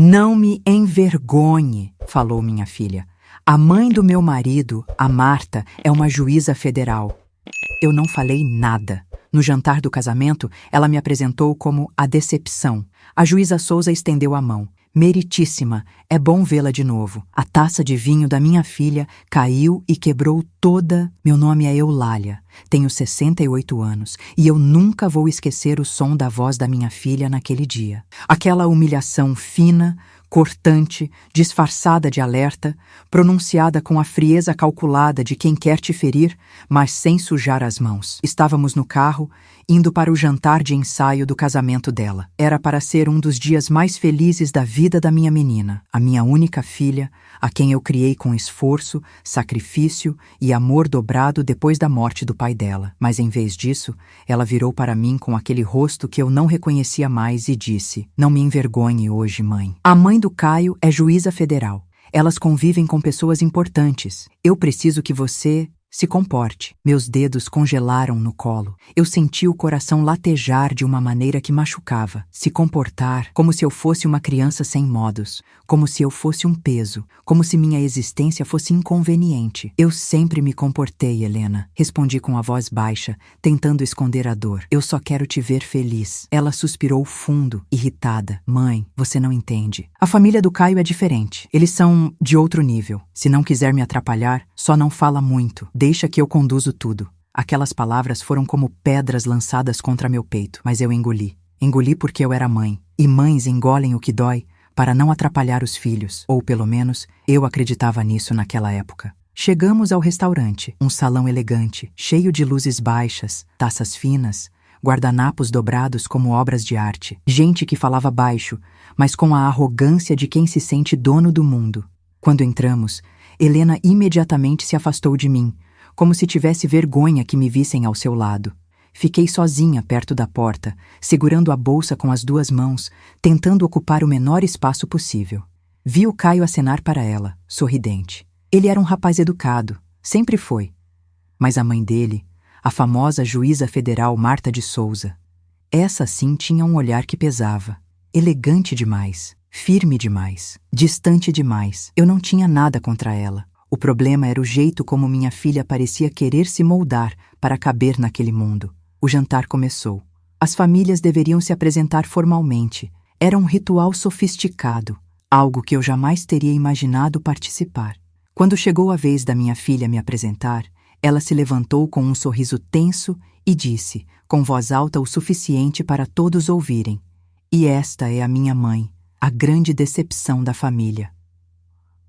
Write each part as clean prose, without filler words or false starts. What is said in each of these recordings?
Não me envergonhe, falou minha filha. A mãe do meu marido, a Marta, é uma juíza federal. Eu não falei nada. No jantar do casamento, ela me apresentou como a decepção. A juíza Souza estendeu a mão. Meritíssima, é bom vê-la de novo. A taça de vinho da minha filha caiu e quebrou toda. Meu nome é Eulália, tenho 68 anos e eu nunca vou esquecer o som da voz da minha filha naquele dia. Aquela humilhação fina, cortante, disfarçada de alerta, pronunciada com a frieza calculada de quem quer te ferir, mas sem sujar as mãos. Estávamos no carro, indo para o jantar de ensaio do casamento dela. Era para ser um dos dias mais felizes da vida da minha menina, a minha única filha, a quem eu criei com esforço, sacrifício e amor dobrado depois da morte do pai dela. Mas em vez disso, ela virou para mim com aquele rosto que eu não reconhecia mais e disse: "Não me envergonhe hoje, mãe. A mãe do Caio é juíza federal. Elas convivem com pessoas importantes. Eu preciso que você se comporte." Meus dedos congelaram no colo. Eu senti o coração latejar de uma maneira que machucava. Se comportar, como se eu fosse uma criança sem modos, como se eu fosse um peso, como se minha existência fosse inconveniente. "Eu sempre me comportei, Helena", respondi com a voz baixa, tentando esconder a dor. "Eu só quero te ver feliz." Ela suspirou fundo, irritada. "Mãe, você não entende. A família do Caio é diferente. Eles são de outro nível. Se não quiser me atrapalhar, só não fala muito. Deixa que eu conduzo tudo." Aquelas palavras foram como pedras lançadas contra meu peito, mas eu engoli. Engoli porque eu era mãe, e mães engolem o que dói para não atrapalhar os filhos, ou pelo menos eu acreditava nisso naquela época. Chegamos ao restaurante, um salão elegante, cheio de luzes baixas, taças finas, guardanapos dobrados como obras de arte, gente que falava baixo, mas com a arrogância de quem se sente dono do mundo. Quando entramos, Helena imediatamente se afastou de mim, como se tivesse vergonha que me vissem ao seu lado. Fiquei sozinha perto da porta, segurando a bolsa com as duas mãos, tentando ocupar o menor espaço possível. Vi o Caio acenar para ela, sorridente. Ele era um rapaz educado, sempre foi. Mas a mãe dele, a famosa juíza federal Marta de Souza, essa sim tinha um olhar que pesava, elegante demais. Firme demais, distante demais. Eu não tinha nada contra ela. O problema era o jeito como minha filha parecia querer se moldar para caber naquele mundo. O jantar começou. As famílias deveriam se apresentar formalmente. Era um ritual sofisticado, algo que eu jamais teria imaginado participar. Quando chegou a vez da minha filha me apresentar, ela se levantou com um sorriso tenso e disse, com voz alta o suficiente para todos ouvirem: "E esta é a minha mãe. A grande decepção da família."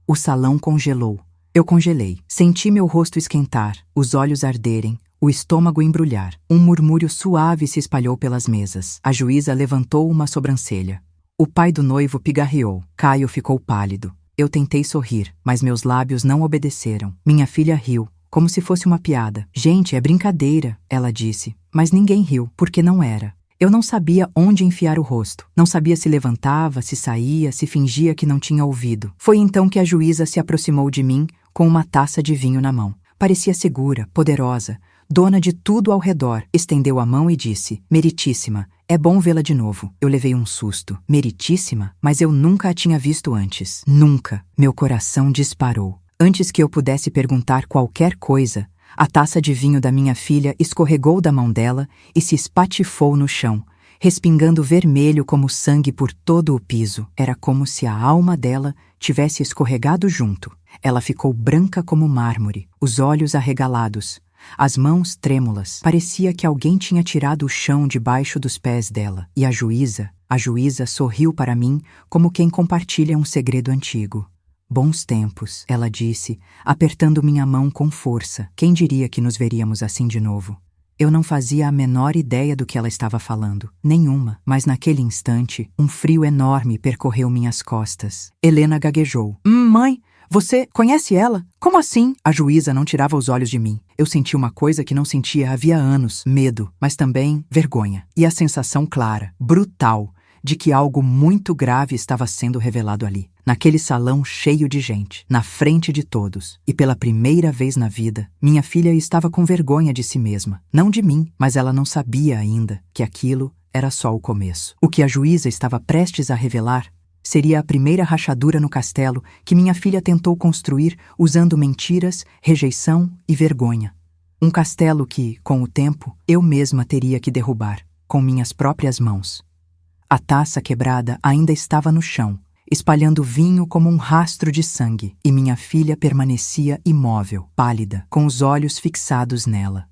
O salão congelou. Eu congelei. Senti meu rosto esquentar, os olhos arderem, o estômago embrulhar. Um murmúrio suave se espalhou pelas mesas. A juíza levantou uma sobrancelha. O pai do noivo pigarreou. Caio ficou pálido. Eu tentei sorrir, mas meus lábios não obedeceram. Minha filha riu, como se fosse uma piada. "Gente, é brincadeira", ela disse. Mas ninguém riu, porque não era. Eu não sabia onde enfiar o rosto. Não sabia se levantava, se saía, se fingia que não tinha ouvido. Foi então que a juíza se aproximou de mim com uma taça de vinho na mão. Parecia segura, poderosa, dona de tudo ao redor. Estendeu a mão e disse: "Meritíssima, é bom vê-la de novo." Eu levei um susto. Meritíssima? Mas eu nunca a tinha visto antes. Nunca. Meu coração disparou. Antes que eu pudesse perguntar qualquer coisa, a taça de vinho da minha filha escorregou da mão dela e se espatifou no chão, respingando vermelho como sangue por todo o piso. Era como se a alma dela tivesse escorregado junto. Ela ficou branca como mármore, os olhos arregalados, as mãos trêmulas. Parecia que alguém tinha tirado o chão debaixo dos pés dela. E a juíza sorriu para mim como quem compartilha um segredo antigo. "Bons tempos", ela disse, apertando minha mão com força. Quem diria que nos veríamos assim de novo? Eu não fazia a menor ideia do que ela estava falando. Nenhuma. Mas naquele instante, um frio enorme percorreu minhas costas. Helena gaguejou. Mãe, você conhece ela? Como assim?" A juíza não tirava os olhos de mim. Eu senti uma coisa que não sentia havia anos. Medo, mas também vergonha. E a sensação clara, brutal, de que algo muito grave estava sendo revelado ali. Naquele salão cheio de gente, na frente de todos. E pela primeira vez na vida, minha filha estava com vergonha de si mesma. Não de mim, mas ela não sabia ainda que aquilo era só o começo. O que a juíza estava prestes a revelar Seria a primeira rachadura no castelo que minha filha tentou construir usando mentiras, rejeição e vergonha. Um castelo que, com o tempo, eu mesma teria que derrubar, com minhas próprias mãos. A taça quebrada ainda estava no chão, espalhando vinho como um rastro de sangue, e minha filha permanecia imóvel, pálida, com os olhos fixados nela.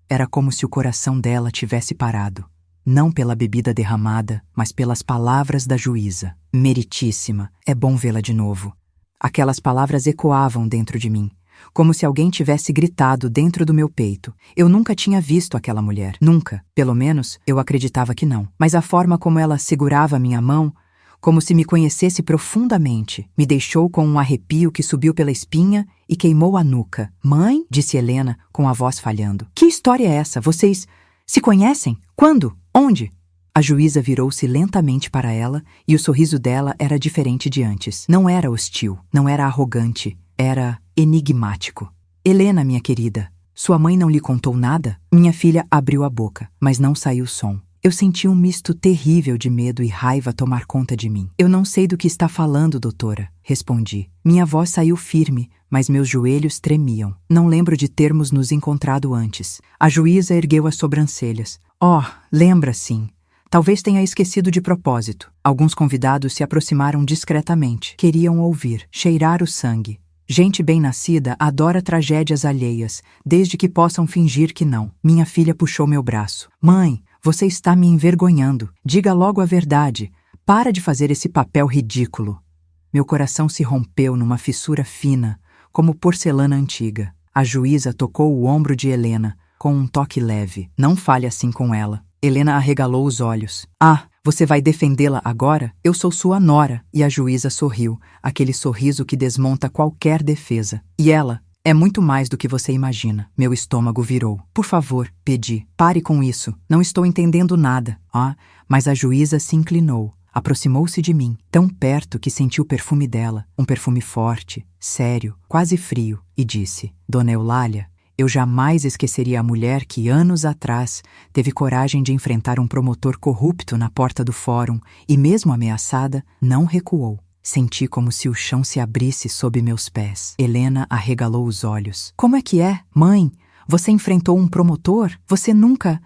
Era como se o coração dela tivesse parado. Não pela bebida derramada, mas pelas palavras da juíza. Meritíssima, é bom vê-la de novo. Aquelas palavras ecoavam dentro de mim, como se alguém tivesse gritado dentro do meu peito. Eu nunca tinha visto aquela mulher, nunca. Pelo menos, eu acreditava que não. Mas a forma como ela segurava minha mão, como se me conhecesse profundamente, me deixou com um arrepio que subiu pela espinha e queimou a nuca. Mãe? Disse Helena, com a voz falhando. Que história é essa? Vocês se conhecem? Quando? Onde? A juíza virou-se lentamente para ela e o sorriso dela era diferente de antes. Não era hostil, não era arrogante, era enigmático. Helena, minha querida, sua mãe não lhe contou nada? Minha filha abriu a boca, mas não saiu som. Eu senti um misto terrível de medo e raiva tomar conta de mim. Eu não sei do que está falando, doutora, respondi. Minha voz saiu firme, mas meus joelhos tremiam. Não lembro de termos nos encontrado antes. A juíza ergueu as sobrancelhas. Oh, lembra sim. Talvez tenha esquecido de propósito. Alguns convidados se aproximaram discretamente. Queriam ouvir, cheirar o sangue. Gente bem-nascida adora tragédias alheias, desde que possam fingir que não. Minha filha puxou meu braço. Mãe, você está me envergonhando. Diga logo a verdade. Para de fazer esse papel ridículo. Meu coração se rompeu numa fissura fina, como porcelana antiga. A juíza tocou o ombro de Helena, com um toque leve. Não fale assim com ela. Helena arregalou os olhos. Ah, você vai defendê-la agora? Eu sou sua nora. E a juíza sorriu, aquele sorriso que desmonta qualquer defesa. E ela é muito mais do que você imagina. Meu estômago virou. Por favor, pedi, pare com isso. Não estou entendendo nada. Ah, mas a juíza se inclinou. Aproximou-se de mim, tão perto que senti o perfume dela, um perfume forte, sério, quase frio, e disse: Dona Eulália, eu jamais esqueceria a mulher que, anos atrás, teve coragem de enfrentar um promotor corrupto na porta do fórum e, mesmo ameaçada, não recuou. Senti como se o chão se abrisse sob meus pés. Helena arregalou os olhos. Como é que é, mãe? Você enfrentou um promotor? Você nunca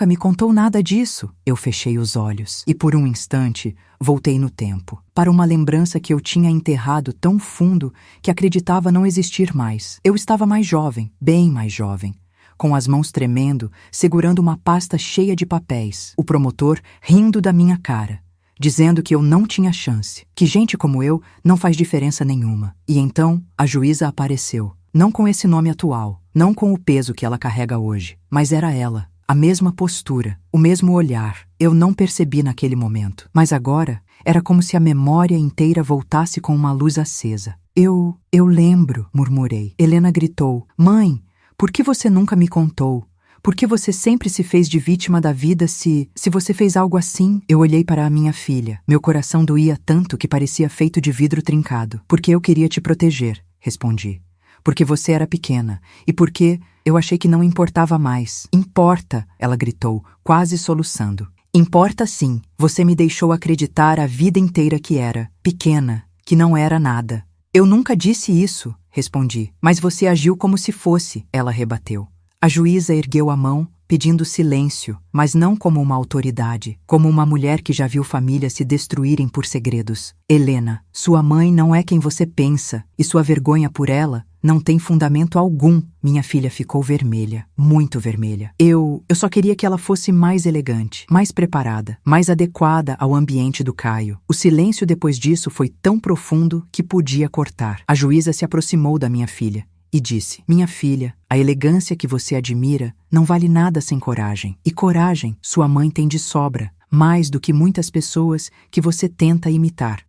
me contou nada disso. Eu fechei os olhos e, por um instante, voltei no tempo, para uma lembrança que eu tinha enterrado tão fundo que acreditava não existir mais. Eu estava mais jovem, bem mais jovem, com as mãos tremendo, segurando uma pasta cheia de papéis. O promotor rindo da minha cara, dizendo que eu não tinha chance, que gente como eu não faz diferença nenhuma. E então a juíza apareceu. Não com esse nome atual, não com o peso que ela carrega hoje, mas era ela, a mesma postura, o mesmo olhar. Eu não percebi naquele momento, mas agora era como se a memória inteira voltasse com uma luz acesa. Eu lembro, murmurei. Helena gritou: Mãe, por que você nunca me contou? Por que você sempre se fez de vítima da vida se você fez algo assim? Eu olhei para a minha filha. Meu coração doía tanto que parecia feito de vidro trincado. Porque eu queria te proteger, respondi. Porque você era pequena, e porque eu achei que não importava mais. Importa, ela gritou, quase soluçando. Importa sim, você me deixou acreditar a vida inteira que era pequena, que não era nada. Eu nunca disse isso, respondi, mas você agiu como se fosse, ela rebateu. A juíza ergueu a mão, pedindo silêncio, mas não como uma autoridade, como uma mulher que já viu famílias se destruírem por segredos. Helena, sua mãe não é quem você pensa, e sua vergonha por ela não tem fundamento algum. Minha filha ficou vermelha, muito vermelha. Eu só queria que ela fosse mais elegante, mais preparada, mais adequada ao ambiente do Caio. O silêncio depois disso foi tão profundo que podia cortar. A juíza se aproximou da minha filha e disse: Minha filha, a elegância que você admira não vale nada sem coragem. E coragem sua mãe tem de sobra, mais do que muitas pessoas que você tenta imitar.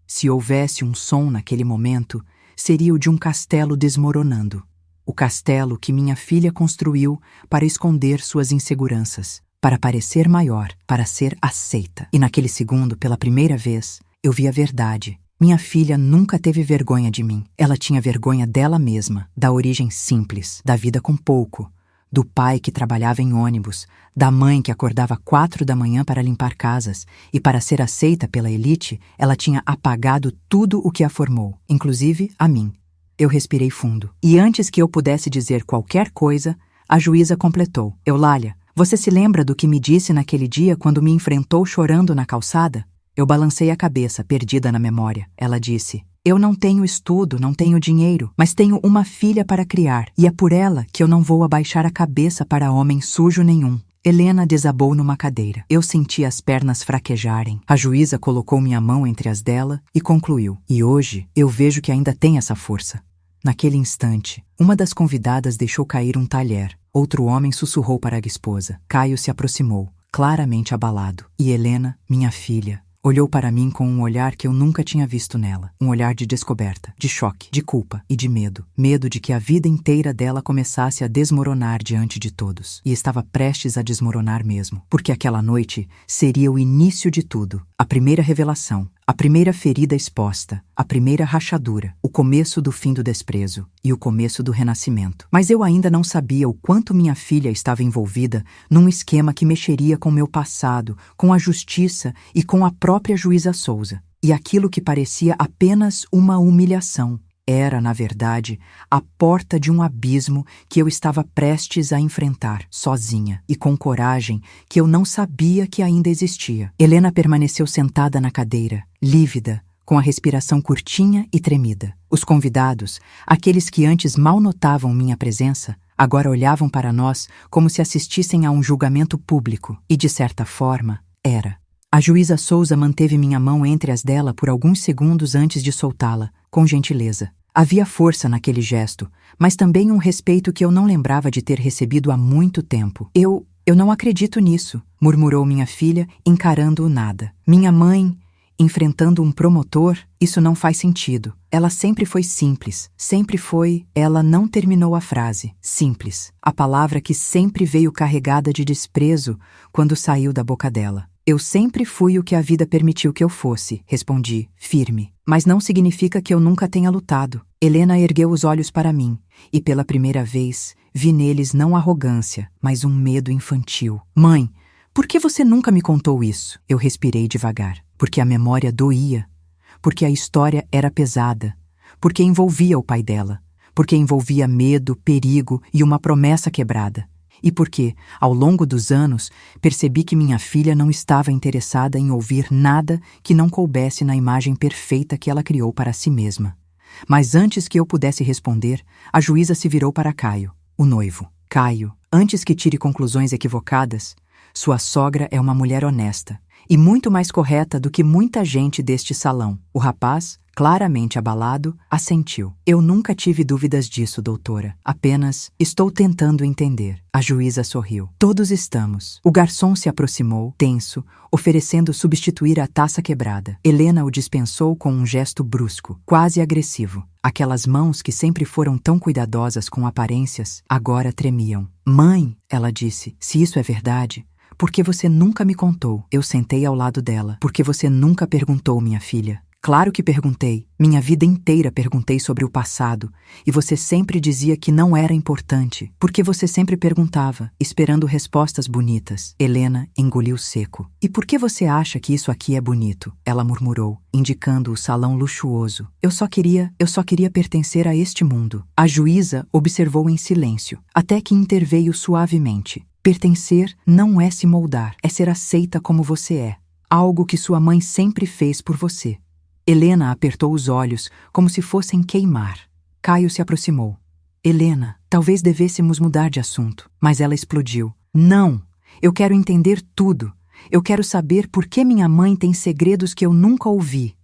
Se houvesse um som naquele momento, seria o de um castelo desmoronando. O castelo que minha filha construiu para esconder suas inseguranças, para parecer maior, para ser aceita. E naquele segundo, pela primeira vez, eu vi a verdade. Minha filha nunca teve vergonha de mim. Ela tinha vergonha dela mesma, da origem simples, da vida com pouco, do pai que trabalhava em ônibus, da mãe que acordava 4 da manhã para limpar casas, e para ser aceita pela elite, ela tinha apagado tudo o que a formou, inclusive a mim. Eu respirei fundo. E antes que eu pudesse dizer qualquer coisa, a juíza completou. Eulália, você se lembra do que me disse naquele dia quando me enfrentou chorando na calçada? Eu balancei a cabeça, perdida na memória. Ela disse: eu não tenho estudo, não tenho dinheiro, mas tenho uma filha para criar, e é por ela que eu não vou abaixar a cabeça para homem sujo nenhum. Helena desabou numa cadeira. Eu senti as pernas fraquejarem. A juíza colocou minha mão entre as dela e concluiu. E hoje eu vejo que ainda tem essa força. Naquele instante, uma das convidadas deixou cair um talher. Outro homem sussurrou para a esposa. Caio se aproximou, claramente abalado. E Helena, minha filha, olhou para mim com um olhar que eu nunca tinha visto nela. Um olhar de descoberta, de choque, de culpa e de medo. Medo de que a vida inteira dela começasse a desmoronar diante de todos. E estava prestes a desmoronar mesmo. Porque aquela noite seria o início de tudo. A primeira revelação. A primeira ferida exposta, a primeira rachadura, o começo do fim do desprezo e o começo do renascimento. Mas eu ainda não sabia o quanto minha filha estava envolvida num esquema que mexeria com meu passado, com a justiça e com a própria juíza Souza. E aquilo que parecia apenas uma humilhação era, na verdade, a porta de um abismo que eu estava prestes a enfrentar, sozinha e com coragem que eu não sabia que ainda existia. Helena permaneceu sentada na cadeira, lívida, com a respiração curtinha e tremida. Os convidados, aqueles que antes mal notavam minha presença, agora olhavam para nós como se assistissem a um julgamento público. E, de certa forma, era. A juíza Souza manteve minha mão entre as dela por alguns segundos antes de soltá-la, com gentileza. Havia força naquele gesto, mas também um respeito que eu não lembrava de ter recebido há muito tempo. Eu não acredito nisso, murmurou minha filha, encarando o nada. Minha mãe, enfrentando um promotor, isso não faz sentido. Ela sempre foi simples, sempre foi... Ela não terminou a frase. Simples, a palavra que sempre veio carregada de desprezo quando saiu da boca dela. Eu sempre fui o que a vida permitiu que eu fosse, respondi, firme. Mas não significa que eu nunca tenha lutado. Helena ergueu os olhos para mim, e pela primeira vez vi neles não arrogância, mas um medo infantil. Mãe, por que você nunca me contou isso? Eu respirei devagar. Porque a memória doía, porque a história era pesada, porque envolvia o pai dela, porque envolvia medo, perigo e uma promessa quebrada. E porque, ao longo dos anos, percebi que minha filha não estava interessada em ouvir nada que não coubesse na imagem perfeita que ela criou para si mesma. Mas antes que eu pudesse responder, a juíza se virou para Caio, o noivo. Caio, antes que tire conclusões equivocadas, sua sogra é uma mulher honesta e muito mais correta do que muita gente deste salão. O rapaz, claramente abalado, assentiu. Eu nunca tive dúvidas disso, doutora. Apenas estou tentando entender. A juíza sorriu. Todos estamos. O garçom se aproximou, tenso, oferecendo substituir a taça quebrada. Helena o dispensou com um gesto brusco, quase agressivo. Aquelas mãos que sempre foram tão cuidadosas com aparências, agora tremiam. Mãe, ela disse, se isso é verdade, por que você nunca me contou? Eu sentei ao lado dela. Por que você nunca perguntou, minha filha? Claro que perguntei. Minha vida inteira perguntei sobre o passado, e você sempre dizia que não era importante. Porque você sempre perguntava, esperando respostas bonitas. Helena engoliu seco. E por que você acha que isso aqui é bonito? Ela murmurou, indicando o salão luxuoso. Eu só queria pertencer a este mundo. A juíza observou em silêncio, até que interveio suavemente. Pertencer não é se moldar, é ser aceita como você é. Algo que sua mãe sempre fez por você. Helena apertou os olhos, como se fossem queimar. Caio se aproximou. Helena, talvez devêssemos mudar de assunto. Mas ela explodiu. Não! Eu quero entender tudo. Eu quero saber por que minha mãe tem segredos que eu nunca ouvi.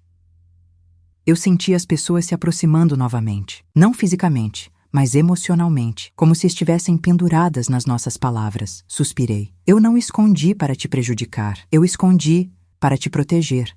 Eu senti as pessoas se aproximando novamente. Não fisicamente, mas emocionalmente, como se estivessem penduradas nas nossas palavras. Suspirei. Eu não escondi para te prejudicar. Eu escondi para te proteger.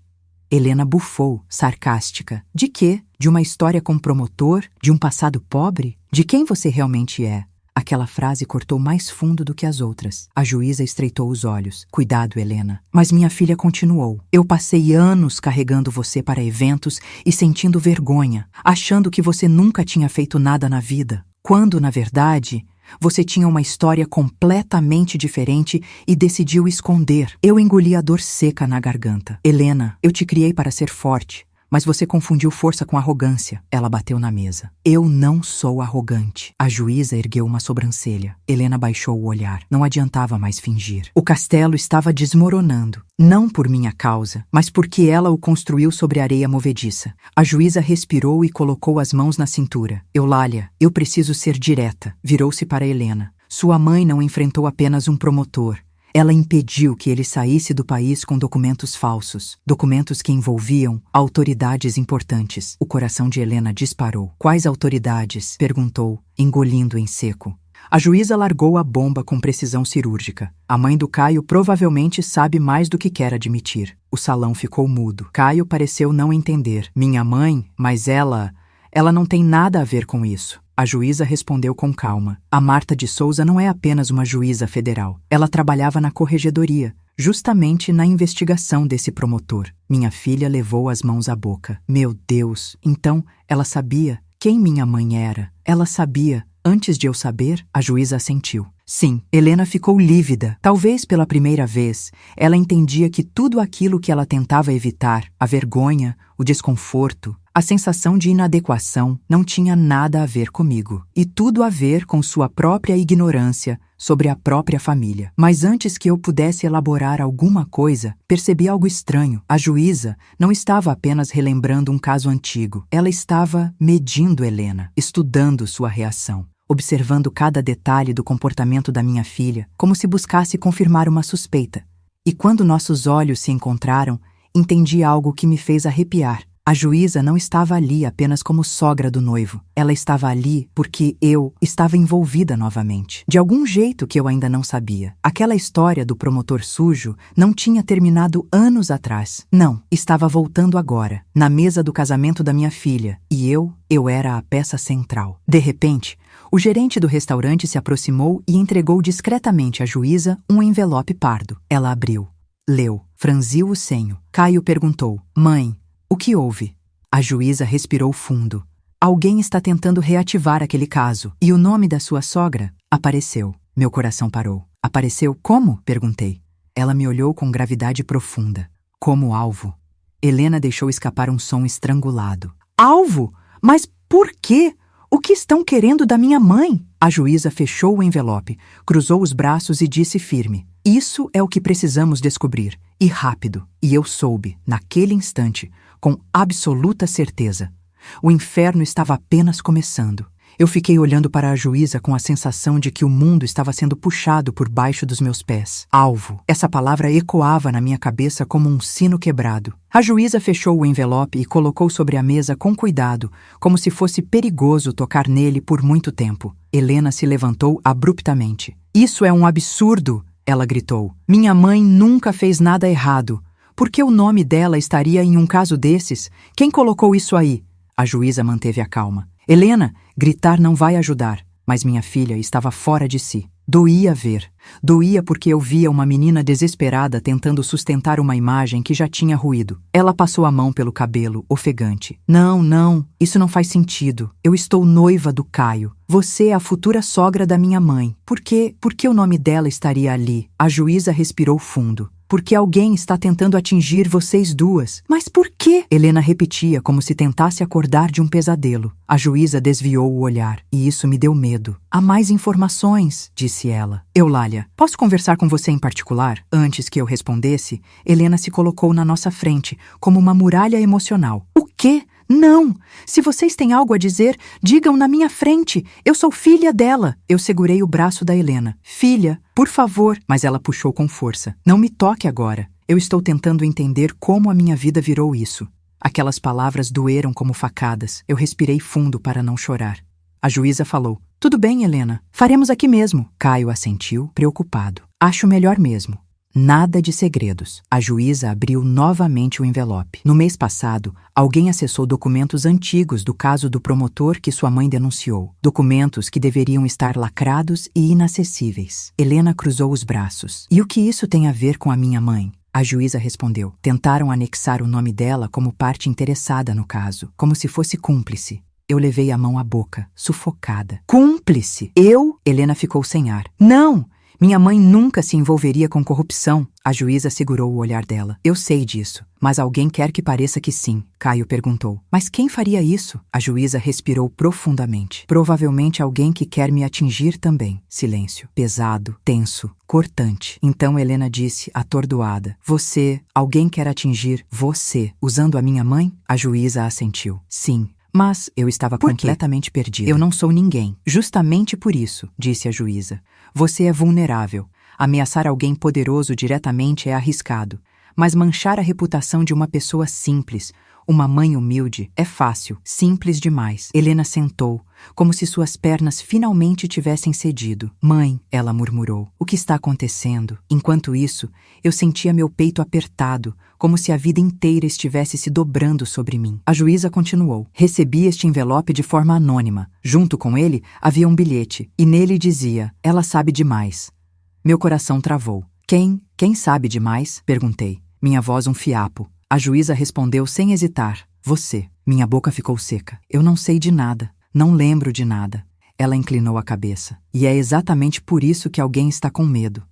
Helena bufou, sarcástica. De quê? De uma história com promotor? De um passado pobre? De quem você realmente é? Aquela frase cortou mais fundo do que as outras. A juíza estreitou os olhos. Cuidado, Helena. Mas minha filha continuou. Eu passei anos carregando você para eventos e sentindo vergonha, achando que você nunca tinha feito nada na vida. Quando, na verdade, Você tinha uma história completamente diferente e decidiu esconder. Eu engoli a dor seca na garganta. Helena, eu te criei para ser forte, mas você confundiu força com arrogância. Ela bateu na mesa. Eu não sou arrogante. A juíza ergueu uma sobrancelha. Helena baixou o olhar. Não adiantava mais fingir. O castelo estava desmoronando. Não por minha causa, mas porque ela o construiu sobre areia movediça. A juíza respirou e colocou as mãos na cintura. Eulália, eu preciso ser direta. Virou-se para Helena. Sua mãe não enfrentou apenas um promotor. Ela impediu que ele saísse do país com documentos falsos, documentos que envolviam autoridades importantes. O coração de Helena disparou. Quais autoridades? Perguntou, engolindo em seco. A juíza largou a bomba com precisão cirúrgica. A mãe do Caio provavelmente sabe mais do que quer admitir. O salão ficou mudo. Caio pareceu não entender. Minha mãe? Mas ela não tem nada a ver com isso. A juíza respondeu com calma. A Marta de Souza não é apenas uma juíza federal. Ela trabalhava na corregedoria, justamente na investigação desse promotor. Minha filha levou as mãos à boca. Meu Deus! Então, ela sabia quem minha mãe era. Ela sabia, antes de eu saber? A juíza assentiu. Sim, Helena ficou lívida. Talvez pela primeira vez, ela entendia que tudo aquilo que ela tentava evitar, a vergonha, o desconforto, a sensação de inadequação, não tinha nada a ver comigo. E tudo a ver com sua própria ignorância sobre a própria família. Mas antes que eu pudesse elaborar alguma coisa, percebi algo estranho. A juíza não estava apenas relembrando um caso antigo. Ela estava medindo Helena, estudando sua reação, observando cada detalhe do comportamento da minha filha, como se buscasse confirmar uma suspeita. E quando nossos olhos se encontraram, entendi algo que me fez arrepiar. A juíza não estava ali apenas como sogra do noivo. Ela estava ali porque eu estava envolvida novamente. De algum jeito que eu ainda não sabia. Aquela história do promotor sujo não tinha terminado anos atrás. Não, estava voltando agora, na mesa do casamento da minha filha. E eu era a peça central. De repente, o gerente do restaurante se aproximou e entregou discretamente à juíza um envelope pardo. Ela abriu, leu, franziu o senho. Caio perguntou: Mãe, o que houve? A juíza respirou fundo. Alguém está tentando reativar aquele caso. E o nome da sua sogra apareceu. Meu coração parou. Apareceu como? Perguntei. Ela me olhou com gravidade profunda. Como alvo. Helena deixou escapar um som estrangulado. Alvo? Mas por quê? O que estão querendo da minha mãe? A juíza fechou o envelope, cruzou os braços e disse firme: Isso é o que precisamos descobrir. E rápido. E eu soube, naquele instante, com absoluta certeza. O inferno estava apenas começando. Eu fiquei olhando para a juíza com a sensação de que o mundo estava sendo puxado por baixo dos meus pés. Alvo. Essa palavra ecoava na minha cabeça como um sino quebrado. A juíza fechou o envelope e colocou sobre a mesa com cuidado, como se fosse perigoso tocar nele por muito tempo. Helena se levantou abruptamente. Isso é um absurdo! Ela gritou. Minha mãe nunca fez nada errado. Por que o nome dela estaria em um caso desses? Quem colocou isso aí? A juíza manteve a calma. Helena, gritar não vai ajudar. Mas minha filha estava fora de si. Doía ver. Doía porque eu via uma menina desesperada tentando sustentar uma imagem que já tinha ruído. Ela passou a mão pelo cabelo, ofegante. Não, isso não faz sentido. Eu estou noiva do Caio. Você é a futura sogra da minha mãe. Por que o nome dela estaria ali? A juíza respirou fundo. Porque alguém está tentando atingir vocês duas. Mas por quê? Helena repetia como se tentasse acordar de um pesadelo. A juíza desviou o olhar, e isso me deu medo. Há mais informações, disse ela. Eulália, posso conversar com você em particular? Antes que eu respondesse, Helena se colocou na nossa frente, como uma muralha emocional. O quê? Não! Se vocês têm algo a dizer, digam na minha frente. Eu sou filha dela. Eu segurei o braço da Helena. Filha, por favor. Mas ela puxou com força. Não me toque agora. Eu estou tentando entender como a minha vida virou isso. Aquelas palavras doeram como facadas. Eu respirei fundo para não chorar. A juíza falou. Tudo bem, Helena. Faremos aqui mesmo. Caio assentiu, preocupado. Acho melhor mesmo. Nada de segredos. A juíza abriu novamente o envelope. No mês passado, alguém acessou documentos antigos do caso do promotor que sua mãe denunciou. Documentos que deveriam estar lacrados e inacessíveis. Helena cruzou os braços. E o que isso tem a ver com a minha mãe? A juíza respondeu. Tentaram anexar o nome dela como parte interessada no caso, como se fosse cúmplice. Eu levei a mão à boca, sufocada. Cúmplice! Eu? Helena ficou sem ar. Não! Minha mãe nunca se envolveria com corrupção. A juíza segurou o olhar dela. Eu sei disso, mas alguém quer que pareça que sim, Caio perguntou. Mas quem faria isso? A juíza respirou profundamente. Provavelmente alguém que quer me atingir também. Silêncio. Pesado, tenso, cortante. Então Helena disse, atordoada. Alguém quer atingir você, usando a minha mãe? A juíza assentiu. Sim. Mas eu estava completamente perdida. Eu não sou ninguém. Justamente por isso, disse a juíza. Você é vulnerável. Ameaçar alguém poderoso diretamente é arriscado. Mas manchar a reputação de uma pessoa simples, uma mãe humilde, é fácil, simples demais. Helena sentou, como se suas pernas finalmente tivessem cedido. Mãe, ela murmurou, o que está acontecendo? Enquanto isso, eu sentia meu peito apertado, como se a vida inteira estivesse se dobrando sobre mim. A juíza continuou. Recebi este envelope de forma anônima. Junto com ele, havia um bilhete, e nele dizia, ela sabe demais. Meu coração travou. Quem sabe demais? Perguntei. Minha voz um fiapo. A juíza respondeu sem hesitar. Você. Minha boca ficou seca. Eu não sei de nada. Não lembro de nada. Ela inclinou a cabeça. E é exatamente por isso que alguém está com medo.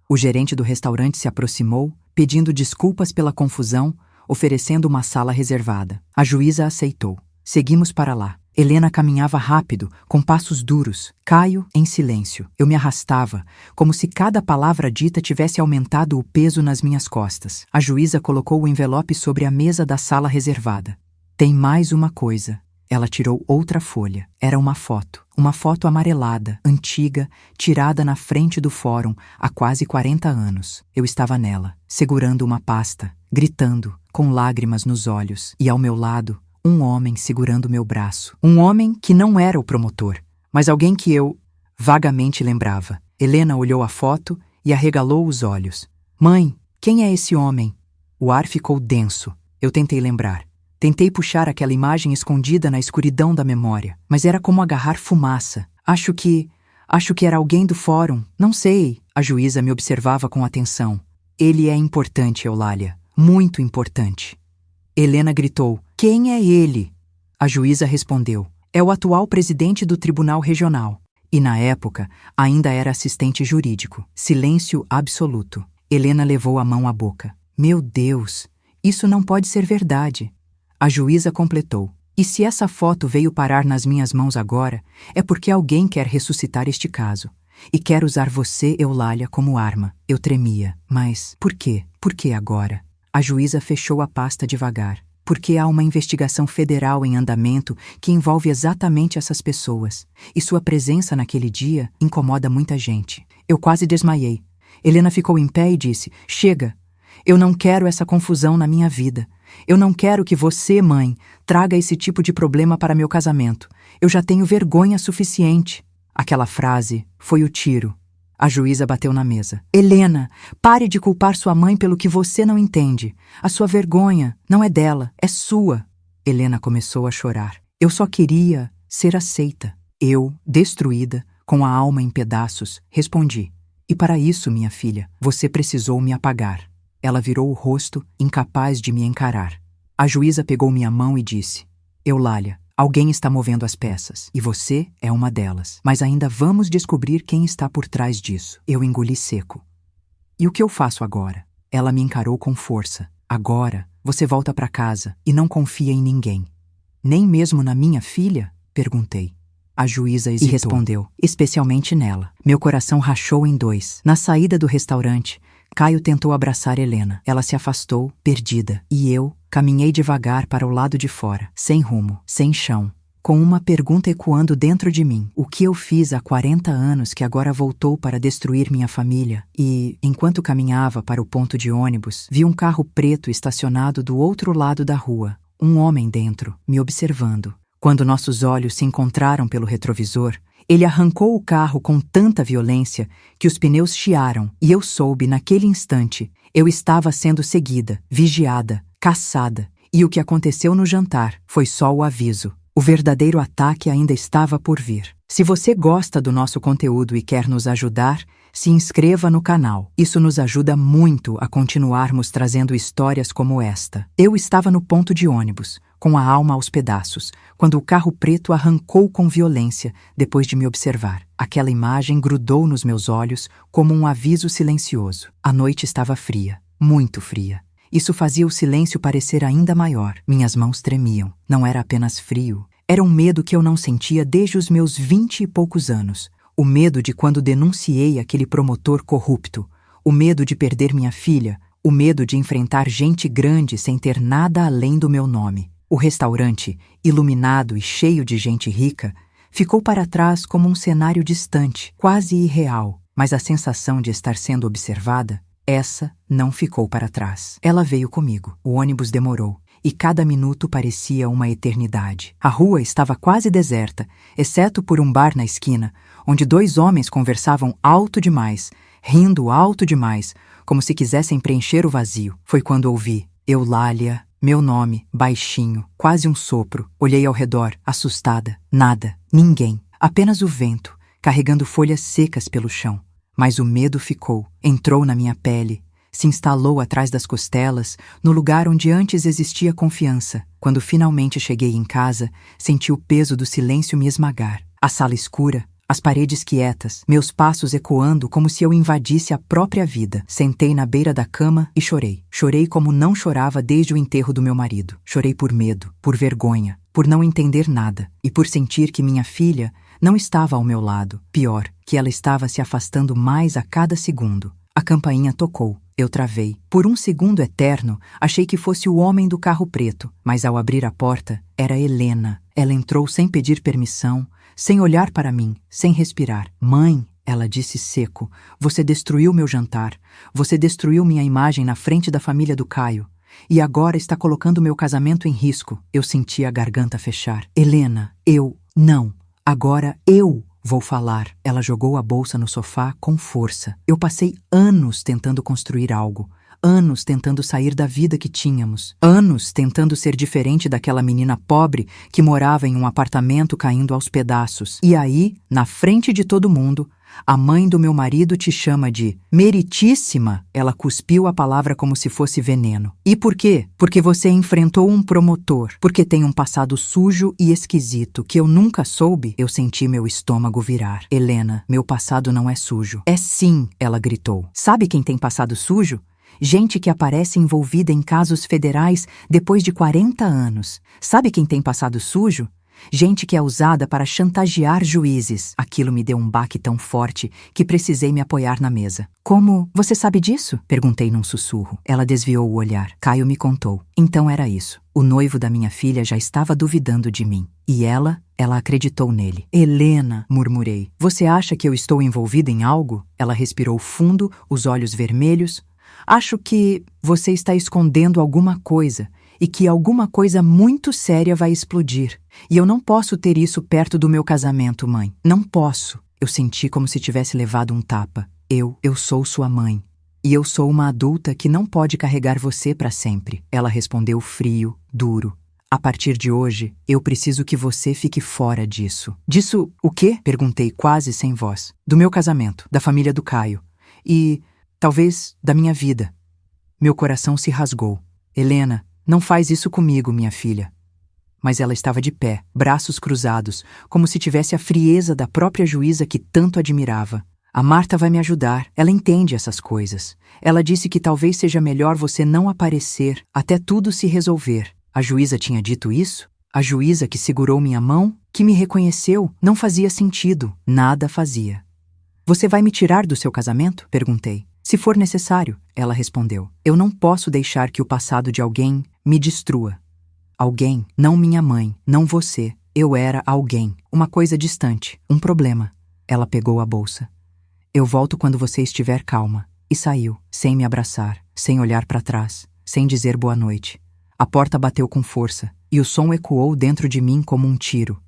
O gerente do restaurante se aproximou, pedindo desculpas pela confusão, oferecendo uma sala reservada. A juíza aceitou. Seguimos para lá. Helena caminhava rápido, com passos duros. Caio em silêncio. Eu me arrastava, como se cada palavra dita tivesse aumentado o peso nas minhas costas. A juíza colocou o envelope sobre a mesa da sala reservada. Tem mais uma coisa. Ela tirou outra folha. Era uma foto amarelada, antiga, tirada na frente do fórum há quase 40 anos. Eu estava nela, segurando uma pasta, gritando, com lágrimas nos olhos, e ao meu lado, um homem segurando meu braço. Um homem que não era o promotor, mas alguém que eu vagamente lembrava. Helena olhou a foto e arregalou os olhos. Mãe, quem é esse homem? O ar ficou denso. Eu tentei lembrar. Tentei puxar aquela imagem escondida na escuridão da memória, mas era como agarrar fumaça. Acho que era alguém do fórum. Não sei. A juíza me observava com atenção. Ele é importante, Eulália. Muito importante. Helena gritou. Quem é ele? A juíza respondeu. É o atual presidente do Tribunal Regional. E na época, ainda era assistente jurídico. Silêncio absoluto. Helena levou a mão à boca. Meu Deus, isso não pode ser verdade. A juíza completou. E se essa foto veio parar nas minhas mãos agora, é porque alguém quer ressuscitar este caso. E quer usar você, Eulália, como arma. Eu tremia. Mas por quê? Por que agora? A juíza fechou a pasta devagar. Porque há uma investigação federal em andamento que envolve exatamente essas pessoas. E sua presença naquele dia incomoda muita gente. Eu quase desmaiei. Helena ficou em pé e disse, chega. Eu não quero essa confusão na minha vida. Eu não quero que você, mãe, traga esse tipo de problema para meu casamento. Eu já tenho vergonha suficiente. Aquela frase foi o tiro. A juíza bateu na mesa. Helena, pare de culpar sua mãe pelo que você não entende. A sua vergonha não é dela, é sua. Helena começou a chorar. Eu só queria ser aceita. Eu, destruída, com a alma em pedaços, respondi. E para isso, minha filha, você precisou me apagar. Ela virou o rosto, incapaz de me encarar. A juíza pegou minha mão e disse, Eulália, alguém está movendo as peças, e você é uma delas. Mas ainda vamos descobrir quem está por trás disso. Eu engoli seco. E o que eu faço agora? Ela me encarou com força. Agora, você volta para casa e não confia em ninguém. Nem mesmo na minha filha? Perguntei. A juíza hesitou. E respondeu, especialmente nela. Meu coração rachou em dois. Na saída do restaurante, Caio tentou abraçar Helena. Ela se afastou, perdida. E eu caminhei devagar para o lado de fora, sem rumo, sem chão, com uma pergunta ecoando dentro de mim. O que eu fiz há 40 anos que agora voltou para destruir minha família? E, enquanto caminhava para o ponto de ônibus, vi um carro preto estacionado do outro lado da rua. Um homem dentro, me observando. Quando nossos olhos se encontraram pelo retrovisor, ele arrancou o carro com tanta violência que os pneus chiaram e eu soube, naquele instante, eu estava sendo seguida, vigiada, caçada. E o que aconteceu no jantar foi só o aviso. O verdadeiro ataque ainda estava por vir. Se você gosta do nosso conteúdo e quer nos ajudar, se inscreva no canal. Isso nos ajuda muito a continuarmos trazendo histórias como esta. Eu estava no ponto de ônibus, com a alma aos pedaços, quando o carro preto arrancou com violência depois de me observar. Aquela imagem grudou nos meus olhos como um aviso silencioso. A noite estava fria, muito fria. Isso fazia o silêncio parecer ainda maior. Minhas mãos tremiam. Não era apenas frio. Era um medo que eu não sentia desde os meus 20 e poucos anos. O medo de quando denunciei aquele promotor corrupto. O medo de perder minha filha. O medo de enfrentar gente grande sem ter nada além do meu nome. O restaurante, iluminado e cheio de gente rica, ficou para trás como um cenário distante, quase irreal. Mas a sensação de estar sendo observada, essa não ficou para trás. Ela veio comigo. O ônibus demorou, e cada minuto parecia uma eternidade. A rua estava quase deserta, exceto por um bar na esquina, onde 2 homens conversavam alto demais, rindo alto demais, como se quisessem preencher o vazio. Foi quando ouvi Eulália, meu nome, baixinho, quase um sopro. Olhei ao redor, assustada. Nada, ninguém, apenas o vento, carregando folhas secas pelo chão. Mas o medo ficou, entrou na minha pele, se instalou atrás das costelas, no lugar onde antes existia confiança. Quando finalmente cheguei em casa, senti o peso do silêncio me esmagar. A sala escura, as paredes quietas, meus passos ecoando como se eu invadisse a própria vida. Sentei na beira da cama e chorei. Chorei como não chorava desde o enterro do meu marido. Chorei por medo, por vergonha, por não entender nada e por sentir que minha filha não estava ao meu lado. Pior, que ela estava se afastando mais a cada segundo. A campainha tocou. Eu travei. Por um segundo eterno, achei que fosse o homem do carro preto, mas ao abrir a porta, era Helena. Ela entrou sem pedir permissão, sem olhar para mim, sem respirar. Mãe, ela disse seco, você destruiu meu jantar. Você destruiu minha imagem na frente da família do Caio. E agora está colocando meu casamento em risco. Eu senti a garganta fechar. Helena, não. Agora eu vou falar. Ela jogou a bolsa no sofá com força. Eu passei anos tentando construir algo. Anos tentando sair da vida que tínhamos. Anos tentando ser diferente daquela menina pobre que morava em um apartamento caindo aos pedaços. E aí, na frente de todo mundo, a mãe do meu marido te chama de meritíssima. Ela cuspiu a palavra como se fosse veneno. E por quê? Porque você enfrentou um promotor. Porque tem um passado sujo e esquisito que eu nunca soube. Eu senti meu estômago virar. Helena, meu passado não é sujo. É sim, ela gritou. Sabe quem tem passado sujo? Gente que aparece envolvida em casos federais depois de 40 anos. Sabe quem tem passado sujo? Gente que é usada para chantagear juízes. Aquilo me deu um baque tão forte que precisei me apoiar na mesa. Como? Você sabe disso? Perguntei num sussurro. Ela desviou o olhar. Caio me contou. Então era isso. O noivo da minha filha já estava duvidando de mim. E ela acreditou nele. Helena, murmurei. Você acha que eu estou envolvida em algo? Ela respirou fundo, os olhos vermelhos. Acho que você está escondendo alguma coisa e que alguma coisa muito séria vai explodir. E eu não posso ter isso perto do meu casamento, mãe. Não posso. Eu senti como se tivesse levado um tapa. Eu sou sua mãe. E eu sou uma adulta que não pode carregar você para sempre. Ela respondeu frio, duro. A partir de hoje, eu preciso que você fique fora disso. Disso o quê? Perguntei quase sem voz. Do meu casamento, da família do Caio. E talvez da minha vida. Meu coração se rasgou. Helena, não faz isso comigo, minha filha. Mas ela estava de pé, braços cruzados, como se tivesse a frieza da própria juíza que tanto admirava. A Marta vai me ajudar. Ela entende essas coisas. Ela disse que talvez seja melhor você não aparecer até tudo se resolver. A juíza tinha dito isso? A juíza que segurou minha mão, que me reconheceu, não fazia sentido. Nada fazia. Você vai me tirar do seu casamento? Perguntei. Se for necessário, ela respondeu. Eu não posso deixar que o passado de alguém me destrua. Alguém, não minha mãe, não você. Eu era alguém, uma coisa distante, um problema. Ela pegou a bolsa. Eu volto quando você estiver calma. E saiu, sem me abraçar, sem olhar para trás, sem dizer boa noite. A porta bateu com força, e o som ecoou dentro de mim como um tiro.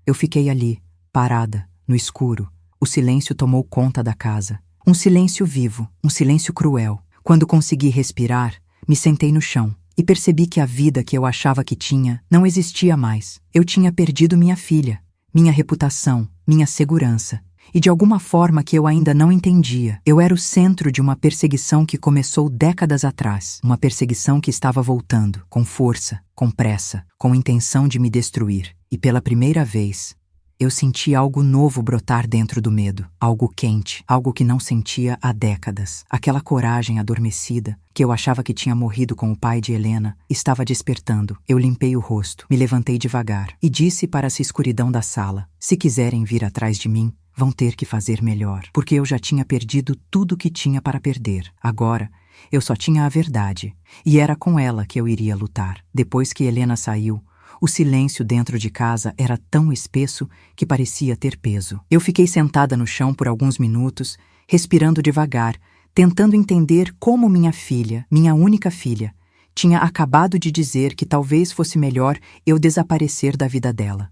Eu fiquei ali, parada, no escuro. O silêncio tomou conta da casa. Um silêncio vivo, um silêncio cruel. Quando consegui respirar, me sentei no chão e percebi que a vida que eu achava que tinha não existia mais. Eu tinha perdido minha filha, minha reputação, minha segurança. e de alguma forma que eu ainda não entendia, eu era o centro de uma perseguição que começou décadas atrás. Uma perseguição que estava voltando, com força, com pressa, com intenção de me destruir. E pela primeira vez, eu senti algo novo brotar dentro do medo. Algo quente, algo que não sentia há décadas. Aquela coragem adormecida, que eu achava que tinha morrido com o pai de Helena, estava despertando. Eu limpei o rosto, me levantei devagar e disse para essa escuridão da sala: se quiserem vir atrás de mim, vão ter que fazer melhor, porque eu já tinha perdido tudo o que tinha para perder. Agora, eu só tinha a verdade, e era com ela que eu iria lutar. Depois que Helena saiu, o silêncio dentro de casa era tão espesso que parecia ter peso. Eu fiquei sentada no chão por alguns minutos, respirando devagar, tentando entender como minha filha, minha única filha, tinha acabado de dizer que talvez fosse melhor eu desaparecer da vida dela.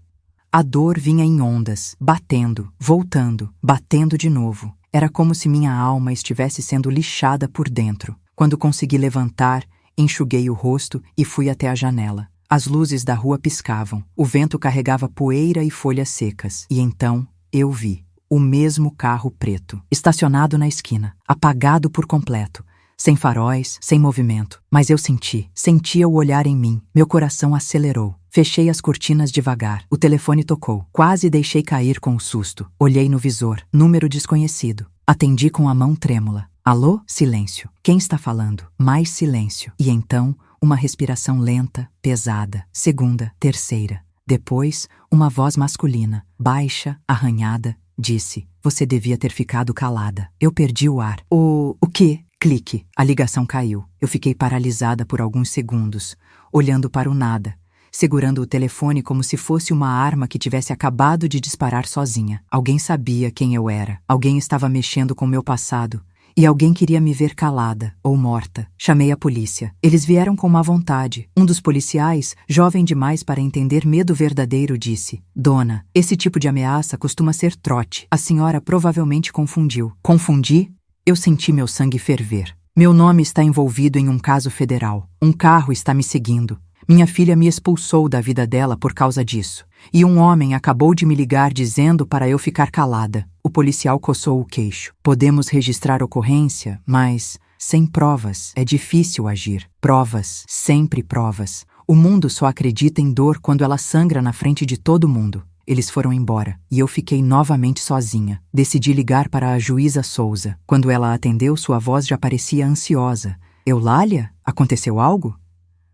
A dor vinha em ondas, batendo, voltando, batendo de novo. Era como se minha alma estivesse sendo lixada por dentro. Quando consegui levantar, enxuguei o rosto e fui até a janela. As luzes da rua piscavam, o vento carregava poeira e folhas secas. E então eu vi o mesmo carro preto, estacionado na esquina, apagado por completo, sem faróis, sem movimento. Mas eu sentia o olhar em mim. Meu coração acelerou. Fechei as cortinas devagar. O telefone tocou. Quase deixei cair com o susto. Olhei no visor. Número desconhecido. Atendi com a mão trêmula. Alô? Silêncio. Quem está falando? Mais silêncio. E então, uma respiração lenta, pesada. Segunda, terceira. Depois, uma voz masculina, baixa, arranhada, disse: você devia ter ficado calada. Eu perdi o ar. O quê? Clique. A ligação caiu. Eu fiquei paralisada por alguns segundos, olhando para o nada, segurando o telefone como se fosse uma arma que tivesse acabado de disparar sozinha. Alguém sabia quem eu era. Alguém estava mexendo com meu passado. E alguém queria me ver calada ou morta. Chamei a polícia. Eles vieram com má vontade. Um dos policiais, jovem demais para entender medo verdadeiro, disse: dona, esse tipo de ameaça costuma ser trote. A senhora provavelmente confundiu. Confundi? Eu senti meu sangue ferver. Meu nome está envolvido em um caso federal. Um carro está me seguindo. Minha filha me expulsou da vida dela por causa disso. E um homem acabou de me ligar dizendo para eu ficar calada. O policial coçou o queixo. Podemos registrar ocorrência, mas sem provas é difícil agir. Provas, sempre provas. O mundo só acredita em dor quando ela sangra na frente de todo mundo. Eles foram embora e eu fiquei novamente sozinha. Decidi ligar para a juíza Souza. Quando ela atendeu, sua voz já parecia ansiosa. Eulália? Aconteceu algo?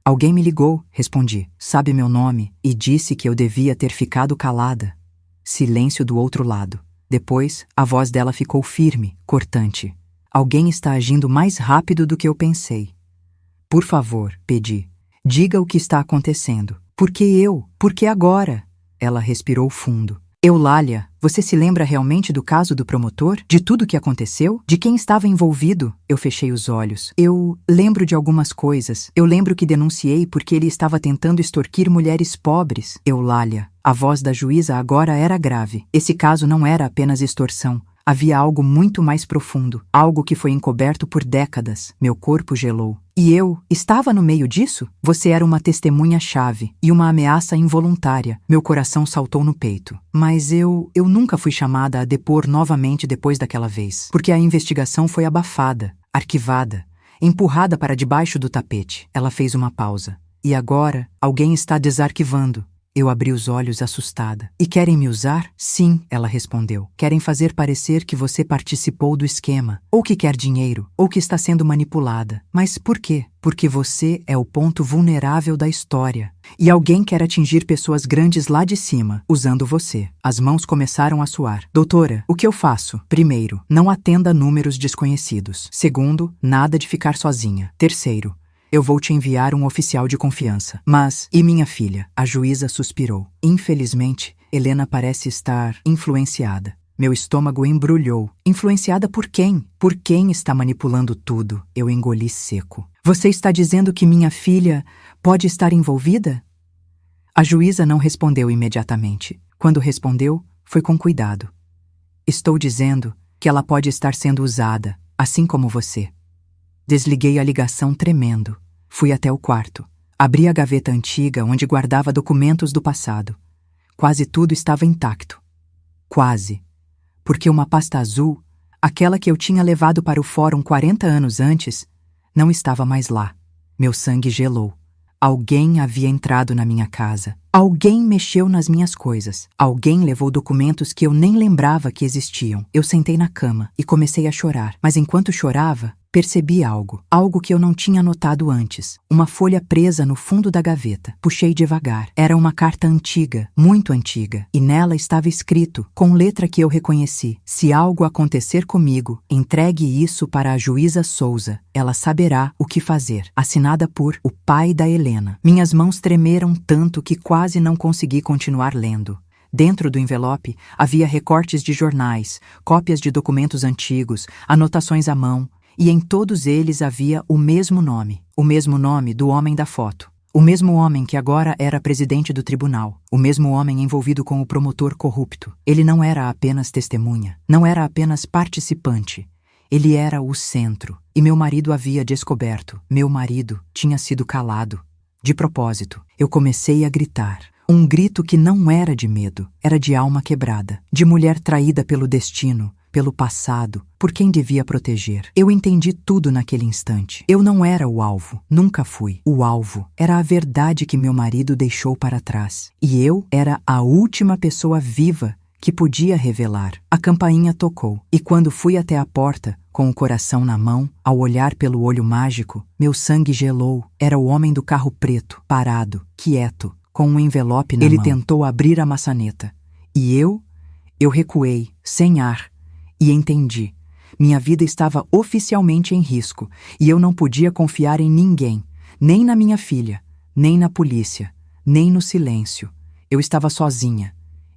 Alguém me ligou, respondi. Sabe meu nome e disse que eu devia ter ficado calada. Silêncio do outro lado. Depois, a voz dela ficou firme, cortante. Alguém está agindo mais rápido do que eu pensei. Por favor, pedi. Diga o que está acontecendo. Por que eu? Por que agora? Ela respirou fundo. Eulália, você se lembra realmente do caso do promotor? De tudo o que aconteceu? De quem estava envolvido? Eu fechei os olhos. Eu lembro de algumas coisas. Eu lembro que denunciei porque ele estava tentando extorquir mulheres pobres. Eulália, a voz da juíza agora era grave. Esse caso não era apenas extorsão. Havia algo muito mais profundo, algo que foi encoberto por décadas. Meu corpo gelou. E eu estava no meio disso? Você era uma testemunha-chave e uma ameaça involuntária. Meu coração saltou no peito. Mas eu nunca fui chamada a depor novamente depois daquela vez, porque a investigação foi abafada, arquivada, empurrada para debaixo do tapete. Ela fez uma pausa. E agora, alguém está desarquivando. Eu abri os olhos assustada. E querem me usar? Sim, ela respondeu. Querem fazer parecer que você participou do esquema, ou que quer dinheiro, ou que está sendo manipulada. Mas por quê? Porque você é o ponto vulnerável da história. E alguém quer atingir pessoas grandes lá de cima, usando você. As mãos começaram a suar. Doutora, o que eu faço? Primeiro, não atenda a números desconhecidos. Segundo, nada de ficar sozinha. Terceiro, eu vou te enviar um oficial de confiança. Mas, e minha filha? A juíza suspirou. Infelizmente, Helena parece estar influenciada. Meu estômago embrulhou. Influenciada por quem? Por quem está manipulando tudo? Eu engoli seco. Você está dizendo que minha filha pode estar envolvida? A juíza não respondeu imediatamente. Quando respondeu, foi com cuidado. Estou dizendo que ela pode estar sendo usada, assim como você. Desliguei a ligação tremendo. Fui até o quarto. Abri a gaveta antiga onde guardava documentos do passado. Quase tudo estava intacto. Quase. porque uma pasta azul, aquela que eu tinha levado para o fórum 40 anos antes, não estava mais lá. Meu sangue gelou. Alguém havia entrado na minha casa. Alguém mexeu nas minhas coisas. Alguém levou documentos que eu nem lembrava que existiam. Eu sentei na cama e comecei a chorar. Mas enquanto chorava, percebi algo. Algo que eu não tinha notado antes. Uma folha presa no fundo da gaveta. Puxei devagar. Era uma carta antiga, muito antiga. E nela estava escrito, com letra que eu reconheci: se algo acontecer comigo, entregue isso para a juíza Souza. Ela saberá o que fazer. Assinada por o pai da Helena. Minhas mãos tremeram tanto que quase não consegui continuar lendo. Dentro do envelope havia recortes de jornais, cópias de documentos antigos, anotações à mão, e em todos eles havia o mesmo nome do homem da foto. O mesmo homem que agora era presidente do tribunal. O mesmo homem envolvido com o promotor corrupto. Ele não era apenas testemunha, não era apenas participante. Ele era o centro. E meu marido havia descoberto. Meu marido tinha sido calado. De propósito, eu comecei a gritar. Um grito que não era de medo, era de alma quebrada, de mulher traída pelo destino, pelo passado, por quem devia proteger. Eu entendi tudo naquele instante. Eu não era o alvo, nunca fui. O alvo era a verdade que meu marido deixou para trás. E eu era a última pessoa viva que podia revelar. A campainha tocou, e quando fui até a porta, com o coração na mão, ao olhar pelo olho mágico, meu sangue gelou. Era o homem do carro preto, parado, quieto, com um envelope na mão. Ele tentou abrir a maçaneta. E eu recuei, sem ar, e entendi. Minha vida estava oficialmente em risco, e eu não podia confiar em ninguém, nem na minha filha, nem na polícia, nem no silêncio. Eu estava sozinha.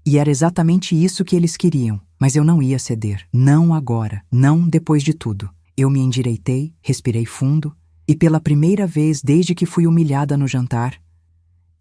E era exatamente isso que eles queriam, mas eu não ia ceder. Não agora, não depois de tudo. Eu me endireitei, respirei fundo, e pela primeira vez desde que fui humilhada no jantar,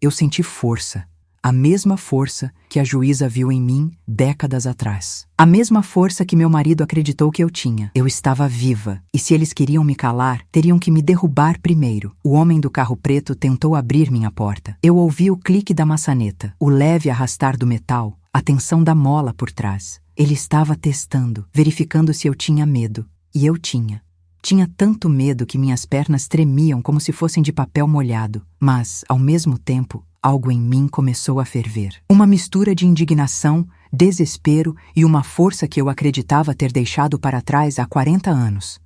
eu senti força. A mesma força que a juíza viu em mim décadas atrás. A mesma força que meu marido acreditou que eu tinha. Eu estava viva, e se eles queriam me calar, teriam que me derrubar primeiro. O homem do carro preto tentou abrir minha porta. Eu ouvi o clique da maçaneta, o leve arrastar do metal, a tensão da mola por trás. Ele estava testando, verificando se eu tinha medo. E eu tinha. Tinha tanto medo que minhas pernas tremiam como se fossem de papel molhado. Mas, ao mesmo tempo, algo em mim começou a ferver. Uma mistura de indignação, desespero e uma força que eu acreditava ter deixado para trás há 40 anos.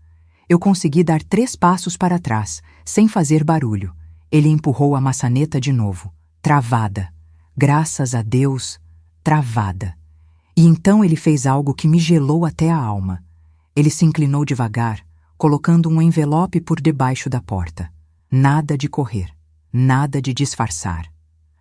Eu consegui dar 3 passos para trás, sem fazer barulho. Ele empurrou a maçaneta de novo. Travada. Graças a Deus, travada. E então ele fez algo que me gelou até a alma. Ele se inclinou devagar, colocando um envelope por debaixo da porta. Nada de correr. Nada de disfarçar.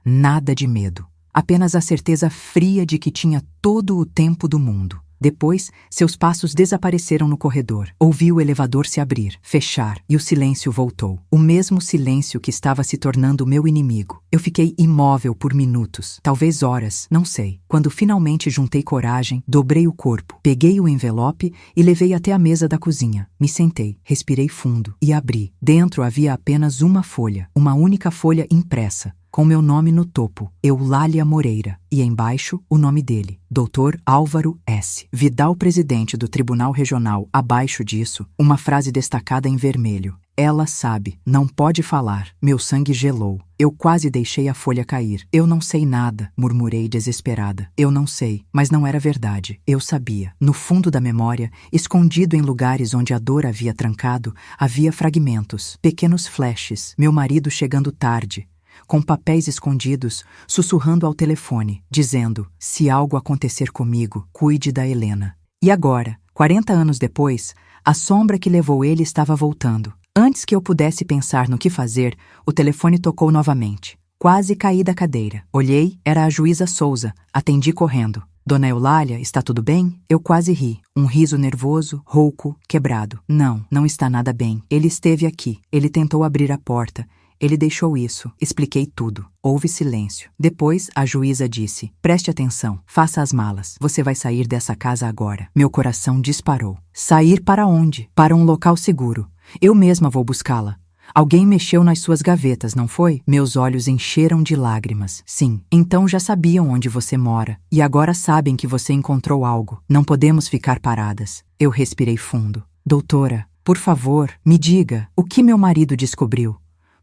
Nada de medo, apenas a certeza fria de que tinha todo o tempo do mundo. Depois, seus passos desapareceram no corredor. Ouvi o elevador se abrir, fechar, e o silêncio voltou. O mesmo silêncio que estava se tornando meu inimigo. Eu fiquei imóvel por minutos, talvez horas, não sei. Quando finalmente juntei coragem, dobrei o corpo, peguei o envelope e levei até a mesa da cozinha. Me sentei, respirei fundo e abri. Dentro havia apenas uma folha, uma única folha impressa, com meu nome no topo, Eulália Moreira, e embaixo o nome dele, Dr. Álvaro S. Vidal, presidente do Tribunal Regional. Abaixo disso, uma frase destacada em vermelho. Ela sabe, não pode falar. Meu sangue gelou. Eu quase deixei a folha cair. Eu não sei nada, murmurei desesperada. Eu não sei, mas não era verdade. Eu sabia. No fundo da memória, escondido em lugares onde a dor havia trancado, havia fragmentos, pequenos flashes. Meu marido chegando tarde, com papéis escondidos, sussurrando ao telefone, dizendo: se algo acontecer comigo, cuide da Helena. E agora, 40 anos depois, a sombra que levou ele estava voltando. Antes que eu pudesse pensar no que fazer, o telefone tocou novamente. Quase caí da cadeira. Olhei, era a juíza Souza. Atendi correndo. Dona Eulália, está tudo bem? Eu quase ri. Um riso nervoso, rouco, quebrado. Não, não está nada bem. Ele esteve aqui. Ele tentou abrir a porta. Ele deixou isso. Expliquei tudo. Houve silêncio. Depois, a juíza disse: preste atenção, faça as malas. Você vai sair dessa casa agora. Meu coração disparou. Sair para onde? Para um local seguro. Eu mesma vou buscá-la. Alguém mexeu nas suas gavetas, não foi? Meus olhos encheram de lágrimas. Sim. Então já sabiam onde você mora. E agora sabem que você encontrou algo. Não podemos ficar paradas. Eu respirei fundo. Doutora, por favor, me diga, o que meu marido descobriu?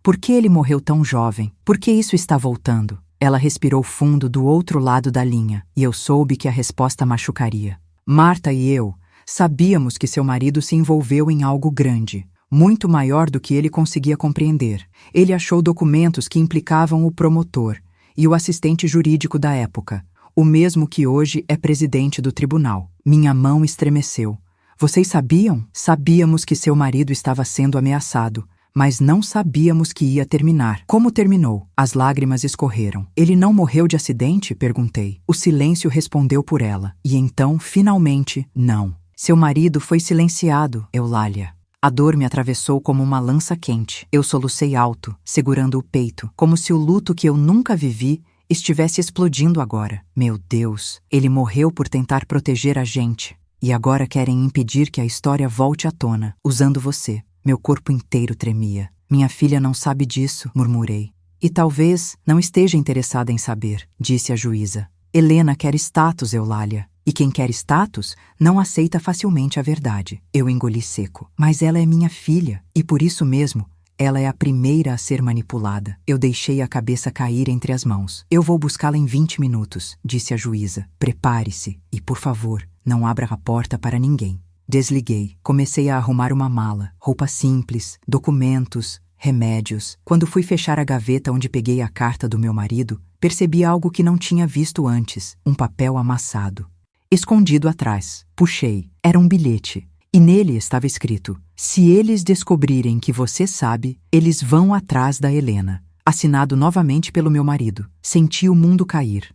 Por que ele morreu tão jovem? Por que isso está voltando? Ela respirou fundo do outro lado da linha, e eu soube que a resposta machucaria. Marta e eu sabíamos que seu marido se envolveu em algo grande, muito maior do que ele conseguia compreender. Ele achou documentos que implicavam o promotor e o assistente jurídico da época, o mesmo que hoje é presidente do tribunal. Minha mão estremeceu. Vocês sabiam? Sabíamos que seu marido estava sendo ameaçado, mas não sabíamos que ia terminar. Como terminou? As lágrimas escorreram. Ele não morreu de acidente? Perguntei. O silêncio respondeu por ela. E então, finalmente, não. Seu marido foi silenciado, Eulália. A dor me atravessou como uma lança quente. Eu solucei alto, segurando o peito, como se o luto que eu nunca vivi estivesse explodindo agora. Meu Deus, ele morreu por tentar proteger a gente. E agora querem impedir que a história volte à tona, usando você. Meu corpo inteiro tremia. Minha filha não sabe disso, murmurei. E talvez não esteja interessada em saber, disse a juíza. Helena quer status, Eulália. E quem quer status não aceita facilmente a verdade. Eu engoli seco. Mas ela é minha filha, e por isso mesmo, ela é a primeira a ser manipulada. Eu deixei a cabeça cair entre as mãos. Eu vou buscá-la em 20 minutos, disse a juíza. Prepare-se e, por favor, não abra a porta para ninguém. Desliguei. Comecei a arrumar uma mala, roupa simples, documentos, remédios. Quando fui fechar a gaveta onde peguei a carta do meu marido, percebi algo que não tinha visto antes, um papel amassado. Escondido atrás. Puxei. Era um bilhete. E nele estava escrito: se eles descobrirem que você sabe, eles vão atrás da Helena. Assinado novamente pelo meu marido. Senti o mundo cair.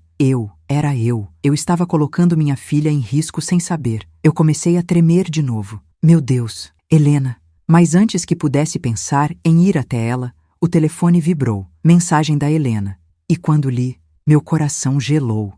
Era eu. Eu estava colocando minha filha em risco sem saber. Eu comecei a tremer de novo. Meu Deus, Helena. Mas antes que pudesse pensar em ir até ela, o telefone vibrou. Mensagem da Helena. E quando li, meu coração gelou.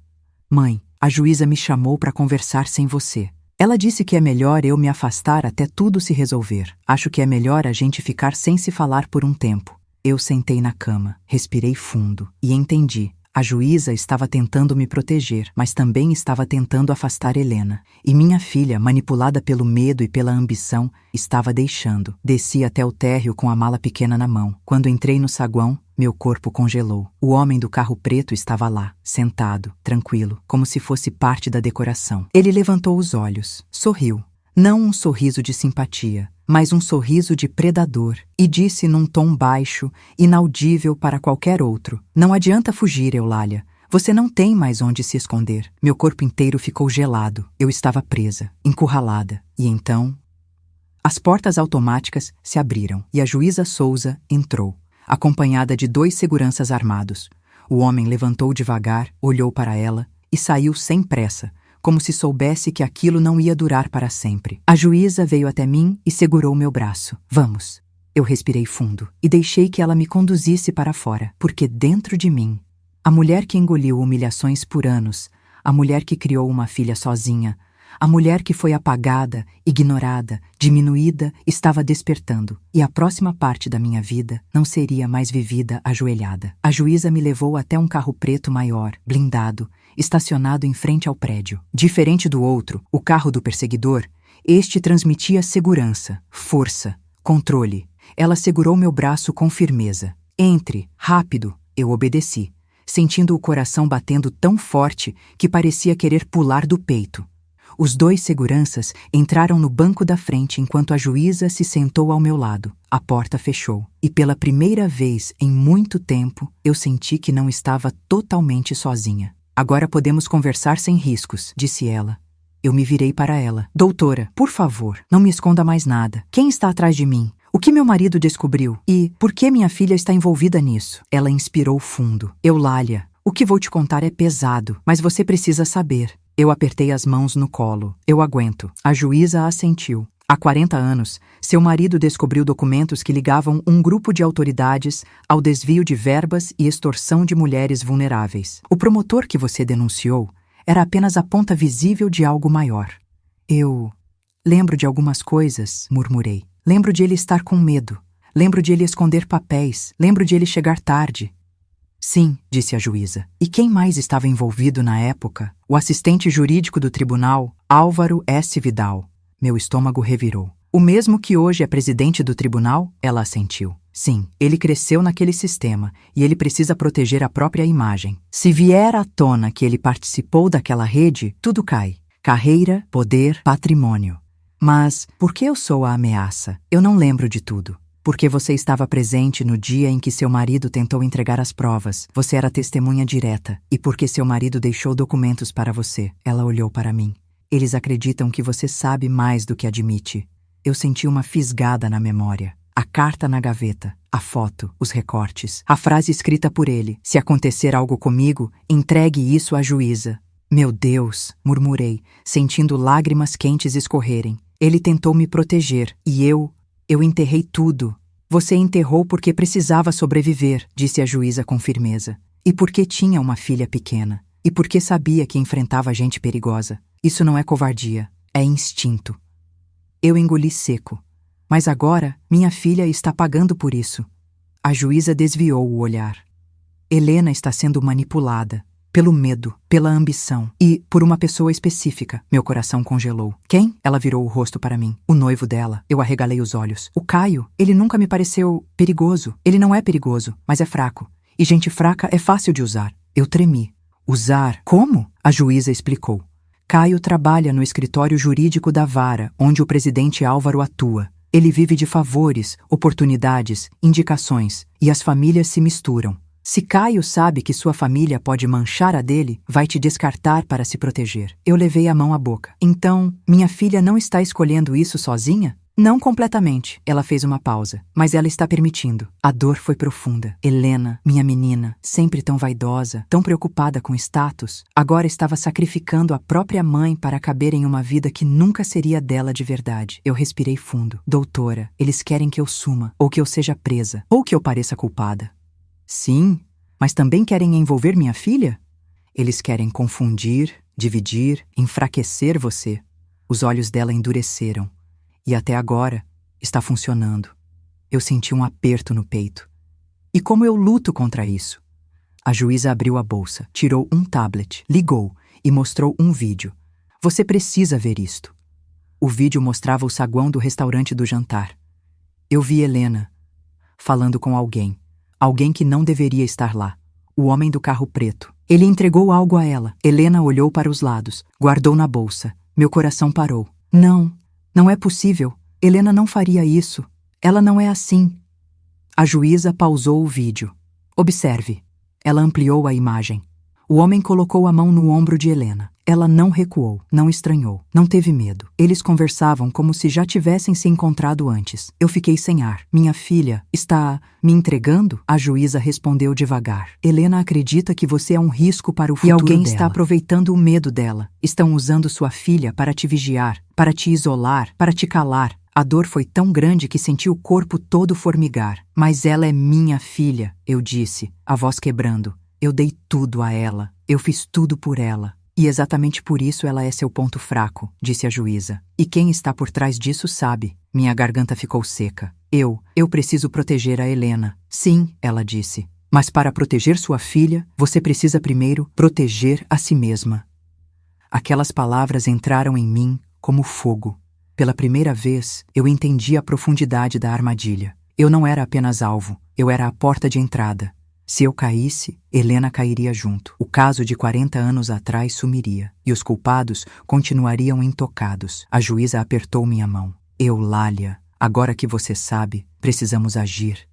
Mãe, a juíza me chamou para conversar sem você. Ela disse que é melhor eu me afastar até tudo se resolver. Acho que é melhor a gente ficar sem se falar por um tempo. Eu sentei na cama, respirei fundo e entendi. A juíza estava tentando me proteger, mas também estava tentando afastar Helena. E minha filha, manipulada pelo medo e pela ambição, estava deixando. Desci até o térreo com a mala pequena na mão. Quando entrei no saguão, meu corpo congelou. O homem do carro preto estava lá, sentado, tranquilo, como se fosse parte da decoração. Ele levantou os olhos, sorriu. Não um sorriso de simpatia, mas um sorriso de predador, e disse num tom baixo, inaudível para qualquer outro: não adianta fugir, Eulália. Você não tem mais onde se esconder. Meu corpo inteiro ficou gelado. Eu estava presa, encurralada. E então, as portas automáticas se abriram e a juíza Souza entrou, acompanhada de 2 seguranças armados. O homem levantou devagar, olhou para ela e saiu sem pressa, como se soubesse que aquilo não ia durar para sempre. A juíza veio até mim e segurou meu braço. Vamos. Eu respirei fundo e deixei que ela me conduzisse para fora, porque dentro de mim, a mulher que engoliu humilhações por anos, a mulher que criou uma filha sozinha, a mulher que foi apagada, ignorada, diminuída, estava despertando, e a próxima parte da minha vida não seria mais vivida ajoelhada. A juíza me levou até um carro preto maior, blindado, estacionado em frente ao prédio. Diferente do outro, o carro do perseguidor, este transmitia segurança, força, controle. Ela segurou meu braço com firmeza. Entre, rápido, eu obedeci, sentindo o coração batendo tão forte que parecia querer pular do peito. Os 2 seguranças entraram no banco da frente enquanto a juíza se sentou ao meu lado. A porta fechou, e pela primeira vez em muito tempo, eu senti que não estava totalmente sozinha. Agora podemos conversar sem riscos, disse ela. Eu me virei para ela. Doutora, por favor, não me esconda mais nada. Quem está atrás de mim? O que meu marido descobriu? E por que minha filha está envolvida nisso? Ela inspirou fundo. Eulália, o que vou te contar é pesado, mas você precisa saber. Eu apertei as mãos no colo. Eu aguento. A juíza assentiu. Há 40 anos, seu marido descobriu documentos que ligavam um grupo de autoridades ao desvio de verbas e extorsão de mulheres vulneráveis. O promotor que você denunciou era apenas a ponta visível de algo maior. Eu lembro de algumas coisas, murmurei. Lembro de ele estar com medo. Lembro de ele esconder papéis. Lembro de ele chegar tarde. Sim, disse a juíza. E quem mais estava envolvido na época? O assistente jurídico do tribunal, Álvaro S. Vidal. Meu estômago revirou. O mesmo que hoje é presidente do tribunal? Ela assentiu. Sim, ele cresceu naquele sistema e ele precisa proteger a própria imagem. Se vier à tona que ele participou daquela rede, tudo cai. Carreira, poder, patrimônio. Mas por que eu sou a ameaça? Eu não lembro de tudo. Porque você estava presente no dia em que seu marido tentou entregar as provas. Você era testemunha direta. E porque seu marido deixou documentos para você. Ela olhou para mim. Eles acreditam que você sabe mais do que admite. Eu senti uma fisgada na memória. A carta na gaveta, a foto, os recortes, a frase escrita por ele. Se acontecer algo comigo, entregue isso à juíza. Meu Deus, murmurei, sentindo lágrimas quentes escorrerem. Ele tentou me proteger, e eu enterrei tudo. Você enterrou porque precisava sobreviver, disse a juíza com firmeza. E porque tinha uma filha pequena. E porque sabia que enfrentava gente perigosa. Isso não é covardia, é instinto. Eu engoli seco. Mas agora, minha filha está pagando por isso. A juíza desviou o olhar. Helena está sendo manipulada. Pelo medo, pela ambição e por uma pessoa específica. Meu coração congelou. Quem? Ela virou o rosto para mim. O noivo dela. Eu arregalei os olhos. O Caio. Ele nunca me pareceu perigoso. Ele não é perigoso, mas é fraco. E gente fraca é fácil de usar. Eu tremi. Usar? Como? A juíza explicou. Caio trabalha no escritório jurídico da vara, onde o presidente Álvaro atua. Ele vive de favores, oportunidades, indicações, e as famílias se misturam. Se Caio sabe que sua família pode manchar a dele, vai te descartar para se proteger. Eu levei a mão à boca. Então, minha filha não está escolhendo isso sozinha? Não completamente. Ela fez uma pausa, mas ela está permitindo. A dor foi profunda. Helena, minha menina, sempre tão vaidosa, tão preocupada com status, agora estava sacrificando a própria mãe para caber em uma vida que nunca seria dela de verdade. Eu respirei fundo. Doutora, eles querem que eu suma, ou que eu seja presa, ou que eu pareça culpada. Sim, mas também querem envolver minha filha? Eles querem confundir, dividir, enfraquecer você. Os olhos dela endureceram. E até agora, está funcionando. Eu senti um aperto no peito. E como eu luto contra isso? A juíza abriu a bolsa, tirou um tablet, ligou e mostrou um vídeo. Você precisa ver isto. O vídeo mostrava o saguão do restaurante do jantar. Eu vi Helena falando com alguém. Alguém que não deveria estar lá. O homem do carro preto. Ele entregou algo a ela. Helena olhou para os lados, guardou na bolsa. Meu coração parou. Não é possível. Helena não faria isso. Ela não é assim. A juíza pausou o vídeo. Observe. Ela ampliou a imagem. O homem colocou a mão no ombro de Helena. Ela não recuou, não estranhou, não teve medo. Eles conversavam como se já tivessem se encontrado antes. Eu fiquei sem ar. Minha filha está me entregando? A juíza respondeu devagar. Helena acredita que você é um risco para o futuro dela. E alguém está aproveitando o medo dela. Estão usando sua filha para te vigiar, para te isolar, para te calar. A dor foi tão grande que senti o corpo todo formigar. Mas ela é minha filha, eu disse, a voz quebrando. Eu dei tudo a ela. Eu fiz tudo por ela. E exatamente por isso ela é seu ponto fraco, disse a juíza. E quem está por trás disso sabe. Minha garganta ficou seca. Eu preciso proteger a Helena. Sim, ela disse. Mas para proteger sua filha, você precisa primeiro proteger a si mesma. Aquelas palavras entraram em mim como fogo. Pela primeira vez, eu entendi a profundidade da armadilha. Eu não era apenas alvo, eu era a porta de entrada. Se eu caísse, Helena cairia junto. O caso de 40 anos atrás sumiria, e os culpados continuariam intocados. A juíza apertou minha mão. Eulália, agora que você sabe, precisamos agir.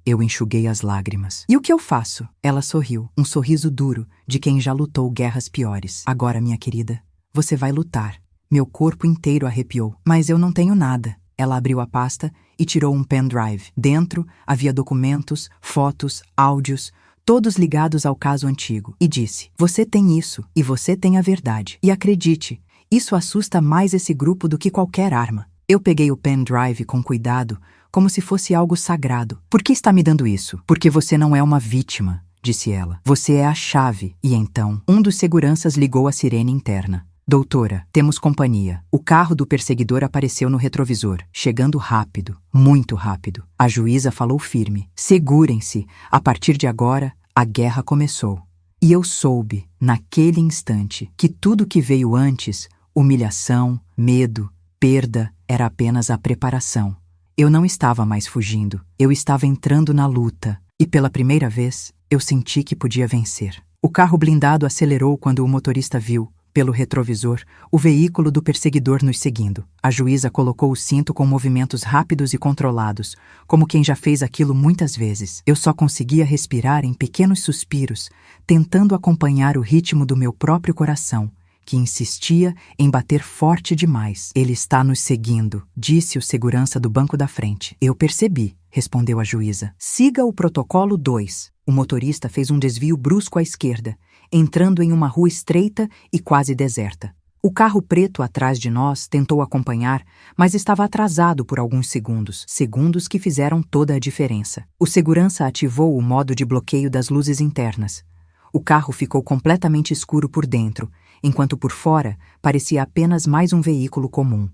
Eu enxuguei as lágrimas. E o que eu faço? Ela sorriu, um sorriso duro, de quem já lutou guerras piores. Agora, minha querida, você vai lutar. Meu corpo inteiro arrepiou. Mas eu não tenho nada. Ela abriu a pasta e tirou um pendrive. Dentro havia documentos, fotos, áudios, todos ligados ao caso antigo. E disse, você tem isso, e você tem a verdade. E acredite, isso assusta mais esse grupo do que qualquer arma. Eu peguei o pendrive com cuidado, como se fosse algo sagrado. Por que está me dando isso? Porque você não é uma vítima, disse ela. Você é a chave. E então, um dos seguranças ligou a sirene interna. Doutora, temos companhia. O carro do perseguidor apareceu no retrovisor, chegando rápido, muito rápido. A juíza falou firme. Segurem-se, a partir de agora, a guerra começou. E eu soube, naquele instante, que tudo que veio antes, humilhação, medo, perda, era apenas a preparação. Eu não estava mais fugindo, eu estava entrando na luta. E pela primeira vez, eu senti que podia vencer. O carro blindado acelerou quando o motorista viu, pelo retrovisor, o veículo do perseguidor nos seguindo. A juíza colocou o cinto com movimentos rápidos e controlados, como quem já fez aquilo muitas vezes. Eu só conseguia respirar em pequenos suspiros, tentando acompanhar o ritmo do meu próprio coração, que insistia em bater forte demais. Ele está nos seguindo, disse o segurança do banco da frente. Eu percebi, respondeu a juíza. Siga o protocolo 2. O motorista fez um desvio brusco à esquerda, entrando em uma rua estreita e quase deserta. O carro preto atrás de nós tentou acompanhar, mas estava atrasado por alguns segundos, segundos que fizeram toda a diferença. O segurança ativou o modo de bloqueio das luzes internas. O carro ficou completamente escuro por dentro, enquanto por fora parecia apenas mais um veículo comum.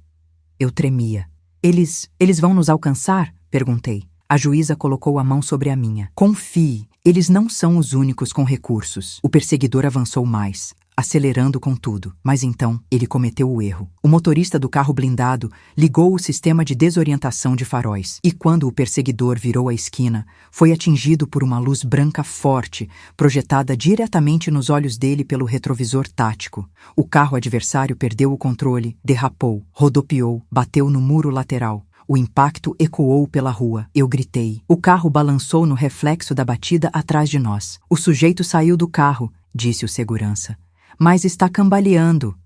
Eu tremia. Eles vão nos alcançar? Perguntei. A juíza colocou a mão sobre a minha. Confie, eles não são os únicos com recursos. O perseguidor avançou mais, acelerando com tudo. Mas então, ele cometeu o erro. O motorista do carro blindado ligou o sistema de desorientação de faróis. E quando o perseguidor virou a esquina, foi atingido por uma luz branca forte, projetada diretamente nos olhos dele pelo retrovisor tático. O carro adversário perdeu o controle, derrapou, rodopiou, bateu no muro lateral. O impacto ecoou pela rua. Eu gritei. O carro balançou no reflexo da batida atrás de nós. O sujeito saiu do carro, disse o segurança. Mas está cambaleando.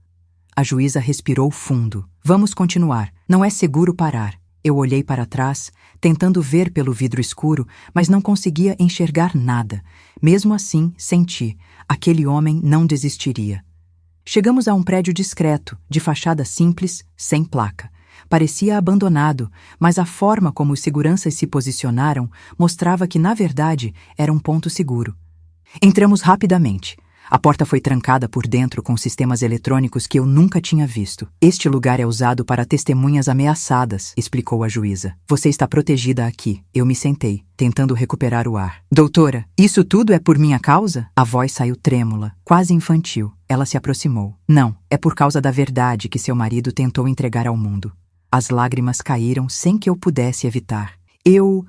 A juíza respirou fundo. Vamos continuar. Não é seguro parar. Eu olhei para trás, tentando ver pelo vidro escuro, mas não conseguia enxergar nada. Mesmo assim, senti. Aquele homem não desistiria. Chegamos a um prédio discreto, de fachada simples, sem placa. Parecia abandonado, mas a forma como os seguranças se posicionaram mostrava que, na verdade, era um ponto seguro. Entramos rapidamente. A porta foi trancada por dentro com sistemas eletrônicos que eu nunca tinha visto. Este lugar é usado para testemunhas ameaçadas, explicou a juíza. Você está protegida aqui. Eu me sentei, tentando recuperar o ar. Doutora, isso tudo é por minha causa? A voz saiu trêmula, quase infantil. Ela se aproximou. Não, é por causa da verdade que seu marido tentou entregar ao mundo. As lágrimas caíram sem que eu pudesse evitar. Eu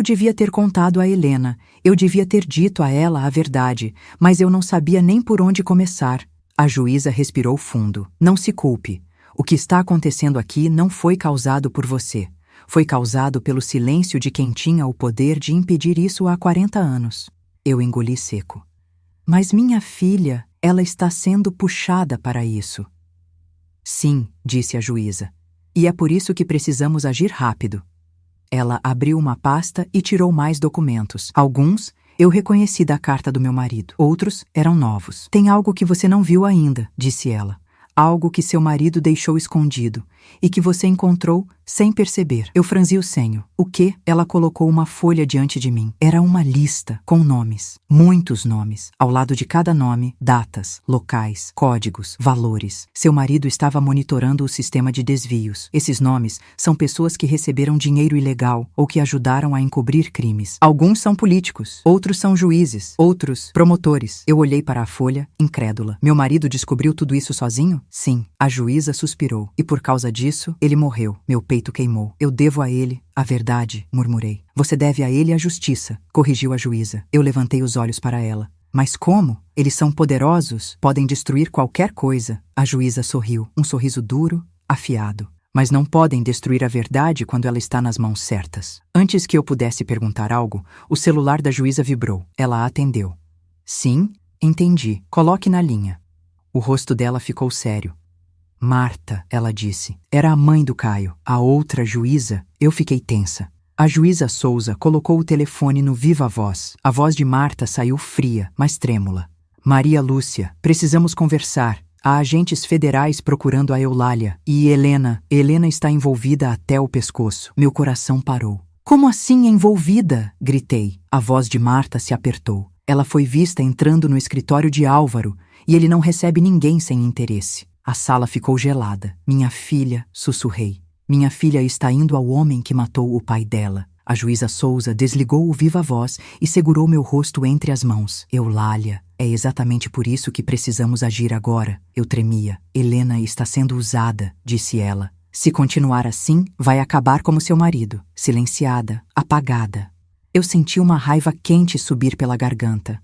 devia ter contado a Helena, eu devia ter dito a ela a verdade, mas eu não sabia nem por onde começar. A juíza respirou fundo. Não se culpe. O que está acontecendo aqui não foi causado por você. Foi causado pelo silêncio de quem tinha o poder de impedir isso há 40 anos. Eu engoli seco. Mas minha filha, ela está sendo puxada para isso. Sim, disse a juíza. E é por isso que precisamos agir rápido. Ela abriu uma pasta e tirou mais documentos. Alguns eu reconheci da carta do meu marido. Outros eram novos. Tem algo que você não viu ainda, disse ela. Algo que seu marido deixou escondido e que você encontrou sem perceber. Eu franzi o senho. O quê? Ela colocou uma folha diante de mim. Era uma lista com nomes. Muitos nomes. Ao lado de cada nome, datas, locais, códigos, valores. Seu marido estava monitorando o sistema de desvios. Esses nomes são pessoas que receberam dinheiro ilegal ou que ajudaram a encobrir crimes. Alguns são políticos, outros são juízes, outros promotores. Eu olhei para a folha, incrédula. Meu marido descobriu tudo isso sozinho? Sim. A juíza suspirou. E por causa disso, ele morreu. Meu peito queimou. Eu devo a ele a verdade, murmurei. Você deve a ele a justiça, corrigiu a juíza. Eu levantei os olhos para ela. Mas como? Eles são poderosos, podem destruir qualquer coisa. A juíza sorriu, um sorriso duro, afiado. Mas não podem destruir a verdade quando ela está nas mãos certas. Antes que eu pudesse perguntar algo, o celular da juíza vibrou. Ela atendeu. Sim, entendi. Coloque na linha. O rosto dela ficou sério. Marta, ela disse. Era a mãe do Caio. A outra juíza, eu fiquei tensa. A juíza Souza colocou o telefone no viva voz. A voz de Marta saiu fria, mas trêmula. Maria Lúcia, precisamos conversar. Há agentes federais procurando a Eulália. E Helena está envolvida até o pescoço. Meu coração parou. Como assim envolvida? Gritei. A voz de Marta se apertou. Ela foi vista entrando no escritório de Álvaro e ele não recebe ninguém sem interesse. A sala ficou gelada. Minha filha, sussurrei. Minha filha está indo ao homem que matou o pai dela. A juíza Souza desligou o viva-voz e segurou meu rosto entre as mãos. Eulália, é exatamente por isso que precisamos agir agora. Eu tremia. Helena está sendo usada, disse ela. Se continuar assim, vai acabar como seu marido, silenciada, apagada. Eu senti uma raiva quente subir pela garganta.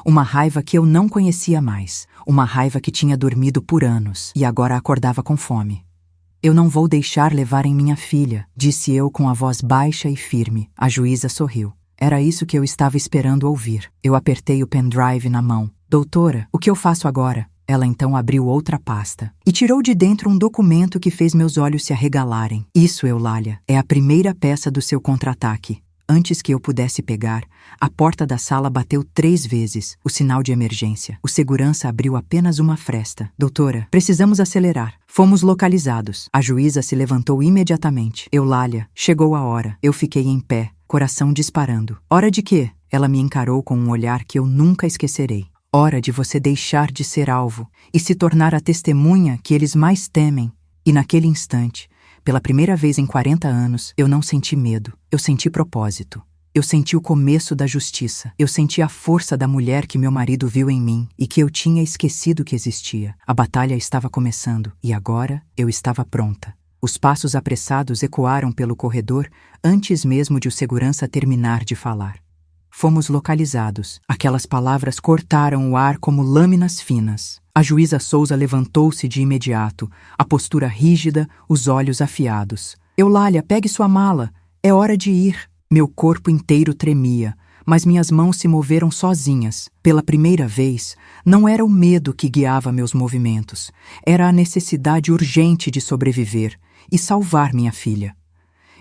Uma raiva que eu não conhecia mais. Uma raiva que tinha dormido por anos e agora acordava com fome. Eu não vou deixar levarem minha filha, disse eu com a voz baixa e firme. A juíza sorriu. Era isso que eu estava esperando ouvir. Eu apertei o pendrive na mão. Doutora, o que eu faço agora? Ela então abriu outra pasta e tirou de dentro um documento que fez meus olhos se arregalarem. Isso, Eulália, é a primeira peça do seu contra-ataque. Antes que eu pudesse pegar, a porta da sala bateu 3 vezes, o sinal de emergência. O segurança abriu apenas uma fresta. Doutora, precisamos acelerar. Fomos localizados. A juíza se levantou imediatamente. Eulália, chegou a hora. Eu fiquei em pé, coração disparando. Hora de quê? Ela me encarou com um olhar que eu nunca esquecerei. Hora de você deixar de ser alvo e se tornar a testemunha que eles mais temem. E naquele instante, pela primeira vez em 40 anos, eu não senti medo, eu senti propósito. Eu senti o começo da justiça. Eu senti a força da mulher que meu marido viu em mim e que eu tinha esquecido que existia. A batalha estava começando e agora eu estava pronta. Os passos apressados ecoaram pelo corredor antes mesmo de o segurança terminar de falar. Fomos localizados. Aquelas palavras cortaram o ar como lâminas finas. A juíza Souza levantou-se de imediato, a postura rígida, os olhos afiados. Eulália, pegue sua mala. É hora de ir. Meu corpo inteiro tremia, mas minhas mãos se moveram sozinhas. Pela primeira vez, não era o medo que guiava meus movimentos. Era a necessidade urgente de sobreviver e salvar minha filha.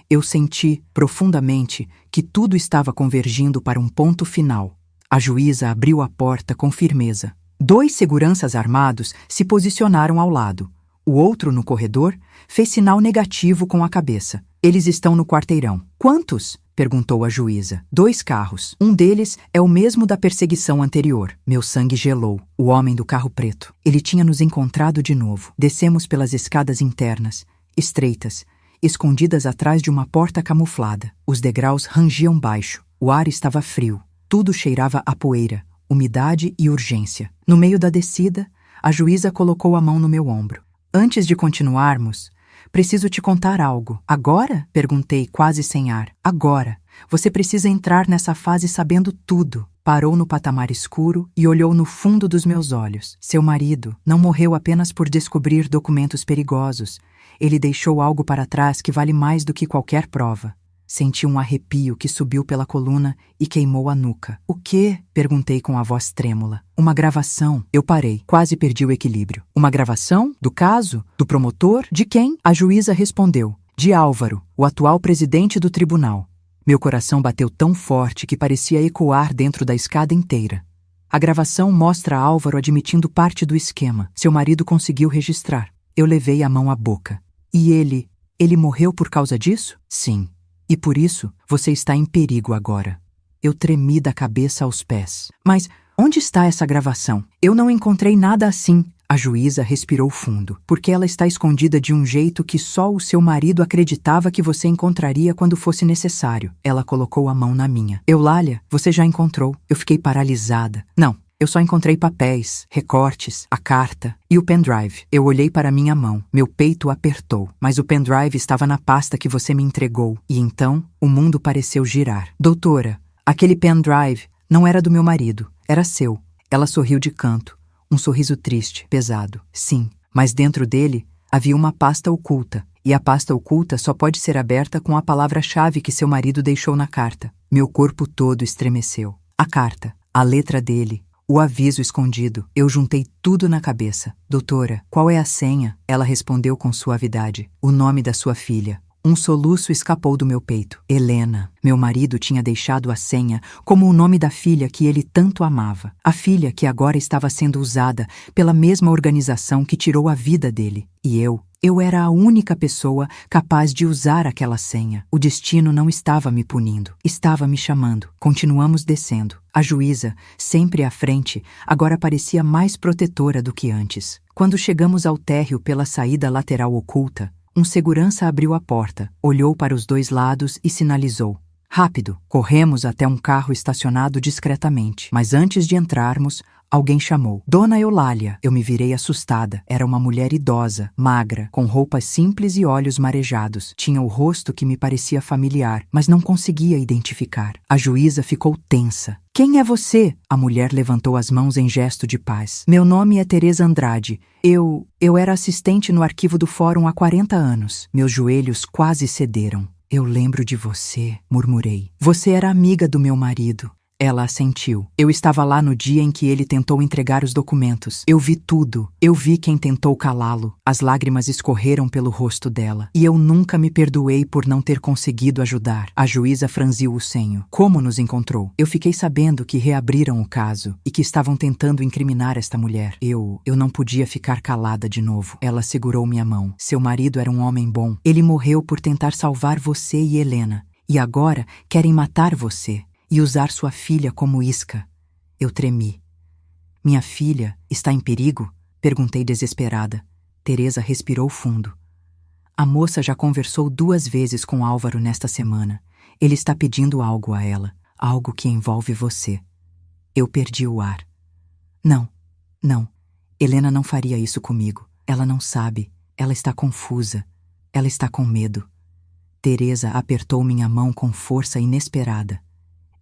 Eu senti, profundamente, que tudo estava convergindo para um ponto final. A juíza abriu a porta com firmeza. 2 seguranças armados se posicionaram ao lado. O outro, no corredor, fez sinal negativo com a cabeça. Eles estão no quarteirão. Quantos? Perguntou a juíza. 2 carros. Um deles é o mesmo da perseguição anterior. Meu sangue gelou. O homem do carro preto. Ele tinha nos encontrado de novo. Descemos pelas escadas internas, estreitas, escondidas atrás de uma porta camuflada. Os degraus rangiam baixo. O ar estava frio. Tudo cheirava a poeira, umidade e urgência. No meio da descida, a juíza colocou a mão no meu ombro. Antes de continuarmos, preciso te contar algo. Agora? Perguntei, quase sem ar. Agora. Você precisa entrar nessa fase sabendo tudo. Parou no patamar escuro e olhou no fundo dos meus olhos. Seu marido não morreu apenas por descobrir documentos perigosos. Ele deixou algo para trás que vale mais do que qualquer prova. Senti um arrepio que subiu pela coluna e queimou a nuca. O quê? Perguntei com a voz trêmula. Uma gravação. Eu parei, quase perdi o equilíbrio. Uma gravação? Do caso? Do promotor? De quem? A juíza respondeu. De Álvaro, o atual presidente do tribunal. Meu coração bateu tão forte que parecia ecoar dentro da escada inteira. A gravação mostra Álvaro admitindo parte do esquema. Seu marido conseguiu registrar. Eu levei a mão à boca. E ele morreu por causa disso? Sim. E por isso, você está em perigo agora. Eu tremi da cabeça aos pés. Mas onde está essa gravação? Eu não encontrei nada assim. A juíza respirou fundo, porque ela está escondida de um jeito que só o seu marido acreditava que você encontraria quando fosse necessário. Ela colocou a mão na minha. Eulália, você já encontrou. Eu fiquei paralisada. Não. Eu só encontrei papéis, recortes, a carta e o pendrive. Eu olhei para minha mão. Meu peito apertou. Mas o pendrive estava na pasta que você me entregou. E então, o mundo pareceu girar. Doutora, aquele pendrive não era do meu marido. Era seu. Ela sorriu de canto. Um sorriso triste, pesado. Sim, mas dentro dele havia uma pasta oculta. E a pasta oculta só pode ser aberta com a palavra-chave que seu marido deixou na carta. Meu corpo todo estremeceu. A carta, a letra dele. O aviso escondido. Eu juntei tudo na cabeça. Doutora, qual é a senha? Ela respondeu com suavidade. O nome da sua filha. Um soluço escapou do meu peito. Helena. Meu marido tinha deixado a senha como o nome da filha que ele tanto amava. A filha que agora estava sendo usada pela mesma organização que tirou a vida dele. E Eu era a única pessoa capaz de usar aquela senha. O destino não estava me punindo, estava me chamando. Continuamos descendo. A juíza, sempre à frente, agora parecia mais protetora do que antes. Quando chegamos ao térreo pela saída lateral oculta, um segurança abriu a porta, olhou para os dois lados e sinalizou. Rápido, corremos até um carro estacionado discretamente. Mas antes de entrarmos, alguém chamou. Dona Eulália. Eu me virei assustada. Era uma mulher idosa, magra, com roupas simples e olhos marejados. Tinha o rosto que me parecia familiar, mas não conseguia identificar. A juíza ficou tensa. Quem é você? A mulher levantou as mãos em gesto de paz. Meu nome é Teresa Andrade. Eu era assistente no arquivo do fórum há 40 anos. Meus joelhos quase cederam. Eu lembro de você, murmurei. Você era amiga do meu marido. Ela assentiu. Eu estava lá no dia em que ele tentou entregar os documentos. Eu vi tudo. Eu vi quem tentou calá-lo. As lágrimas escorreram pelo rosto dela. E eu nunca me perdoei por não ter conseguido ajudar. A juíza franziu o senho. Como nos encontrou? Eu fiquei sabendo que reabriram o caso e que estavam tentando incriminar esta mulher. Eu não podia ficar calada de novo. Ela segurou minha mão. Seu marido era um homem bom. Ele morreu por tentar salvar você e Helena. E agora querem matar você e usar sua filha como isca. Eu tremi. Minha filha está em perigo? Perguntei desesperada. Teresa respirou fundo. A moça já conversou 2 vezes com Álvaro nesta semana. Ele está pedindo algo a ela, algo que envolve você. Eu perdi o ar. Não. Helena não faria isso comigo. Ela não sabe. Ela está confusa. Ela está com medo. Teresa apertou minha mão com força inesperada.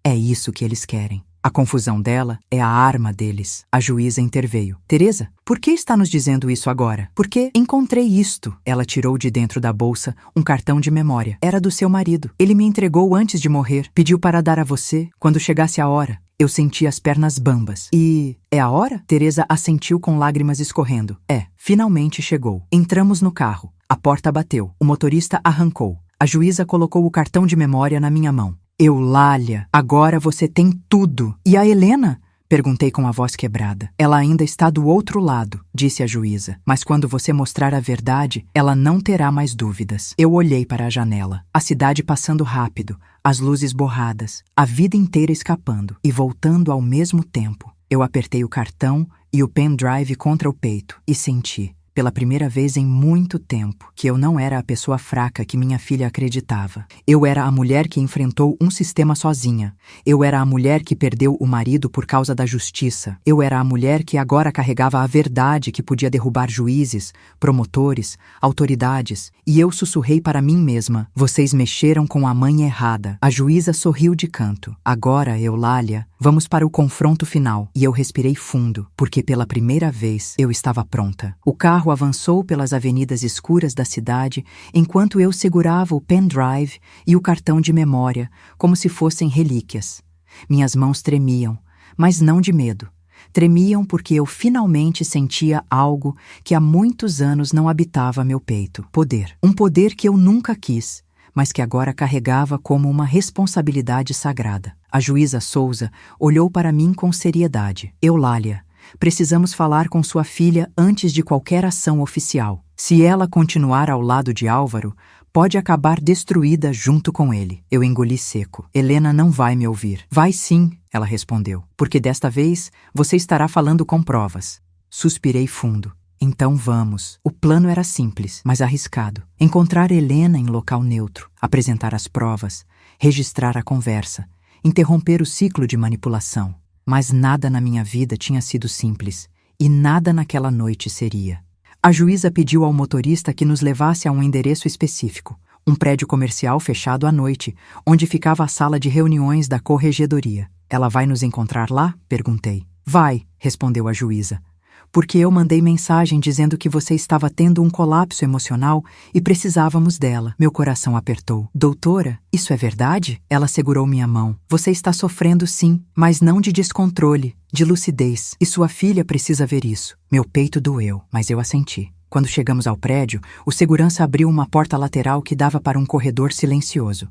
É isso que eles querem. A confusão dela é a arma deles. A juíza interveio. Teresa, por que está nos dizendo isso agora? Porque encontrei isto. Ela tirou de dentro da bolsa um cartão de memória. Era do seu marido. Ele me entregou antes de morrer. Pediu para dar a você quando chegasse a hora. Eu senti as pernas bambas. E é a hora? Teresa assentiu com lágrimas escorrendo. Finalmente chegou. Entramos no carro. A porta bateu. O motorista arrancou. A juíza colocou o cartão de memória na minha mão. Eulália, agora você tem tudo. E a Helena? Perguntei com a voz quebrada. Ela ainda está do outro lado, disse a juíza. Mas quando você mostrar a verdade, ela não terá mais dúvidas. Eu olhei para a janela. A cidade passando rápido, as luzes borradas, a vida inteira escapando e voltando ao mesmo tempo. Eu apertei o cartão e o pendrive contra o peito e senti, pela primeira vez em muito tempo, que eu não era a pessoa fraca que minha filha acreditava. Eu era a mulher que enfrentou um sistema sozinha. Eu era a mulher que perdeu o marido por causa da justiça. Eu era a mulher que agora carregava a verdade que podia derrubar juízes, promotores, autoridades. E eu sussurrei para mim mesma: vocês mexeram com a mãe errada. A juíza sorriu de canto. Agora, Eulália, vamos para o confronto final. E eu respirei fundo, porque pela primeira vez eu estava pronta. O carro avançou pelas avenidas escuras da cidade enquanto eu segurava o pendrive e o cartão de memória como se fossem relíquias. Minhas mãos tremiam, mas não de medo. Tremiam porque eu finalmente sentia algo que há muitos anos não habitava meu peito. Poder. Um poder que eu nunca quis, mas que agora carregava como uma responsabilidade sagrada. A juíza Souza olhou para mim com seriedade. Eulália, precisamos falar com sua filha antes de qualquer ação oficial. Se ela continuar ao lado de Álvaro, pode acabar destruída junto com ele. Eu engoli seco. Helena não vai me ouvir. Vai sim, ela respondeu, porque desta vez você estará falando com provas. Suspirei fundo. Então vamos. O plano era simples, mas arriscado. Encontrar Helena em local neutro, apresentar as provas, registrar a conversa, interromper o ciclo de manipulação. Mas nada na minha vida tinha sido simples, e nada naquela noite seria. A juíza pediu ao motorista que nos levasse a um endereço específico, um prédio comercial fechado à noite, onde ficava a sala de reuniões da corregedoria. Ela vai nos encontrar lá? Perguntei. Vai, respondeu a juíza. Porque eu mandei mensagem dizendo que você estava tendo um colapso emocional e precisávamos dela. Meu coração apertou. Doutora, isso é verdade? Ela segurou minha mão. Você está sofrendo sim, mas não de descontrole, de lucidez. E sua filha precisa ver isso. Meu peito doeu, mas eu assenti. Quando chegamos ao prédio, o segurança abriu uma porta lateral que dava para um corredor silencioso.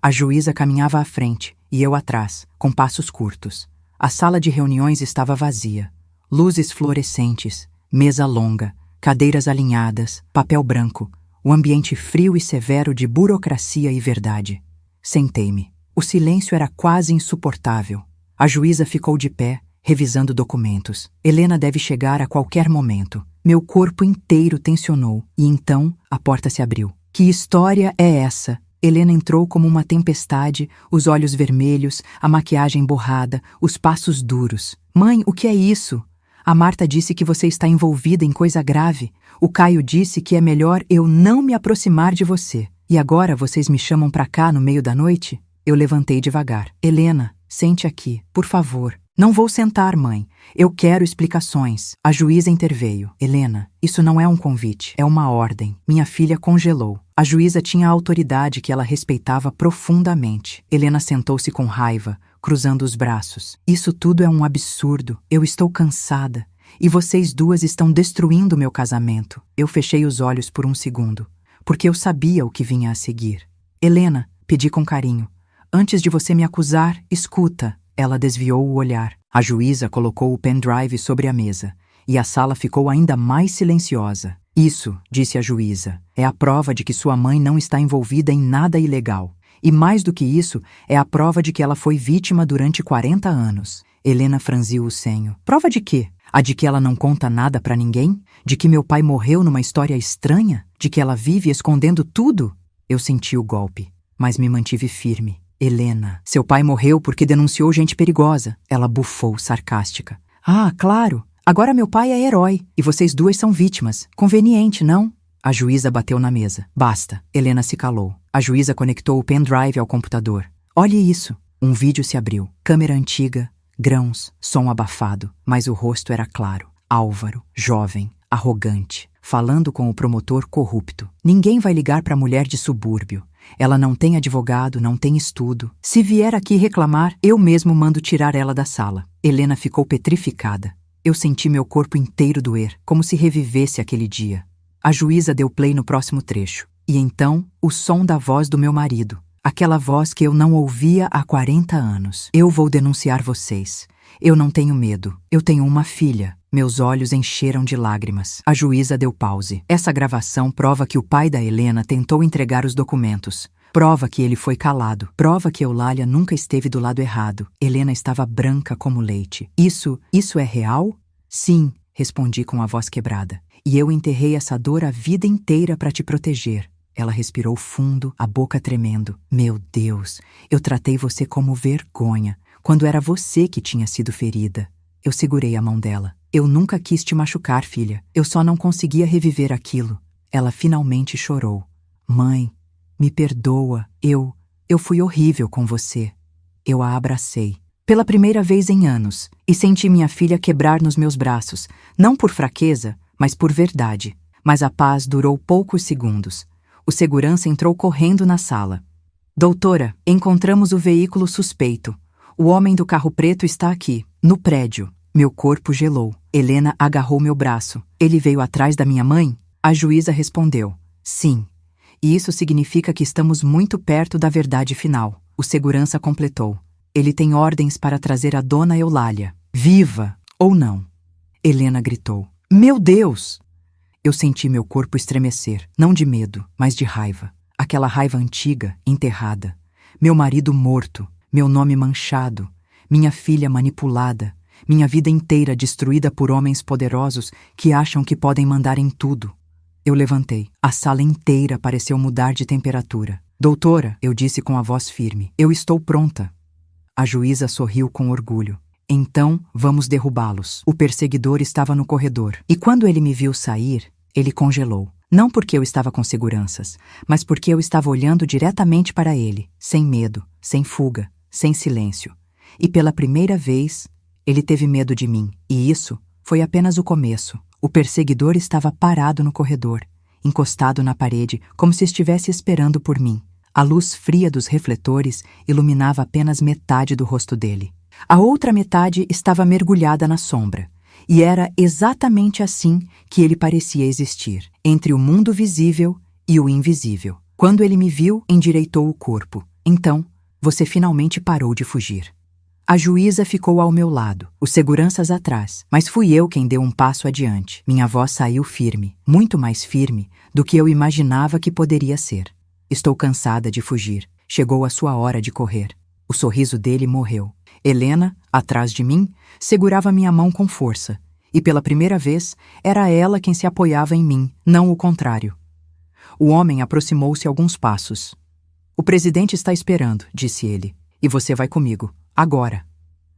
A juíza caminhava à frente e eu atrás, com passos curtos. A sala de reuniões estava vazia. Luzes fluorescentes, mesa longa, cadeiras alinhadas, papel branco, o ambiente frio e severo de burocracia e verdade. Sentei-me. O silêncio era quase insuportável. A juíza ficou de pé, revisando documentos. Helena deve chegar a qualquer momento. Meu corpo inteiro tensionou, e então a porta se abriu. Que história é essa? Helena entrou como uma tempestade, os olhos vermelhos, a maquiagem borrada, os passos duros. Mãe, o que é isso? A Marta disse que você está envolvida em coisa grave. O Caio disse que é melhor eu não me aproximar de você. E agora vocês me chamam pra cá no meio da noite? Eu levantei devagar. Helena, sente aqui, por favor. Não vou sentar, mãe. Eu quero explicações. A juíza interveio. Helena, isso não é um convite, é uma ordem. Minha filha congelou. A juíza tinha a autoridade que ela respeitava profundamente. Helena sentou-se com raiva, cruzando os braços. Isso tudo é um absurdo. Eu estou cansada. E vocês duas estão destruindo meu casamento. Eu fechei os olhos por um segundo, porque eu sabia o que vinha a seguir. Helena, pedi com carinho. Antes de você me acusar, escuta. Ela desviou o olhar. A juíza colocou o pendrive sobre a mesa, e a sala ficou ainda mais silenciosa. Isso, disse a juíza, é a prova de que sua mãe não está envolvida em nada ilegal. E mais do que isso, é a prova de que ela foi vítima durante 40 anos. Helena franziu o senho. Prova de quê? A de que ela não conta nada pra ninguém? De que meu pai morreu numa história estranha? De que ela vive escondendo tudo? Eu senti o golpe, mas me mantive firme. Helena, seu pai morreu porque denunciou gente perigosa. Ela bufou, sarcástica. Ah, claro. Agora meu pai é herói e vocês duas são vítimas. Conveniente, não? A juíza bateu na mesa. Basta. Helena se calou. A juíza conectou o pendrive ao computador. Olhe isso. Um vídeo se abriu. Câmera antiga, grãos, som abafado, mas o rosto era claro. Álvaro, jovem, arrogante, falando com o promotor corrupto. Ninguém vai ligar para mulher de subúrbio. Ela não tem advogado, não tem estudo. Se vier aqui reclamar, eu mesmo mando tirar ela da sala. Helena ficou petrificada. Eu senti meu corpo inteiro doer, como se revivesse aquele dia. A juíza deu play no próximo trecho. E então, o som da voz do meu marido. Aquela voz que eu não ouvia há 40 anos. Eu vou denunciar vocês. Eu não tenho medo. Eu tenho uma filha. Meus olhos encheram de lágrimas. A juíza deu pause. Essa gravação prova que o pai da Helena tentou entregar os documentos. Prova que ele foi calado. Prova que Eulália nunca esteve do lado errado. Helena estava branca como leite. Isso é real? Sim, respondi com a voz quebrada. E eu enterrei essa dor a vida inteira para te proteger. Ela respirou fundo, a boca tremendo. Meu Deus, eu tratei você como vergonha, quando era você que tinha sido ferida. Eu segurei a mão dela. Eu nunca quis te machucar, filha. Eu só não conseguia reviver aquilo. Ela finalmente chorou. Mãe, me perdoa. Eu fui horrível com você. Eu a abracei. Pela primeira vez em anos, e senti minha filha quebrar nos meus braços, não por fraqueza, mas por verdade. Mas a paz durou poucos segundos. O segurança entrou correndo na sala. Doutora, encontramos o veículo suspeito. O homem do carro preto está aqui, no prédio. Meu corpo gelou. Helena agarrou meu braço. Ele veio atrás da minha mãe? A juíza respondeu. Sim. E isso significa que estamos muito perto da verdade final. O segurança completou. Ele tem ordens para trazer a dona Eulália. Viva ou não? Helena gritou. Meu Deus! Eu senti meu corpo estremecer, não de medo, mas de raiva. Aquela raiva antiga, enterrada. Meu marido morto, meu nome manchado, minha filha manipulada, minha vida inteira destruída por homens poderosos que acham que podem mandar em tudo. Eu levantei. A sala inteira pareceu mudar de temperatura. Doutora, eu disse com a voz firme, eu estou pronta. A juíza sorriu com orgulho. Então, vamos derrubá-los. O perseguidor estava no corredor. E quando ele me viu sair, ele congelou. Não porque eu estava com seguranças, mas porque eu estava olhando diretamente para ele, sem medo, sem fuga, sem silêncio. E pela primeira vez, ele teve medo de mim. E isso foi apenas o começo. O perseguidor estava parado no corredor, encostado na parede, como se estivesse esperando por mim. A luz fria dos refletores iluminava apenas metade do rosto dele. A outra metade estava mergulhada na sombra. E era exatamente assim que ele parecia existir, entre o mundo visível e o invisível. Quando ele me viu, endireitou o corpo. Então, você finalmente parou de fugir. A juíza ficou ao meu lado, os seguranças atrás, mas fui eu quem deu um passo adiante. Minha voz saiu firme, muito mais firme do que eu imaginava que poderia ser. Estou cansada de fugir. Chegou a sua hora de correr. O sorriso dele morreu. Helena, atrás de mim, segurava minha mão com força. E pela primeira vez, era ela quem se apoiava em mim, não o contrário. O homem aproximou-se alguns passos. "O presidente está esperando", disse ele. "E você vai comigo. Agora."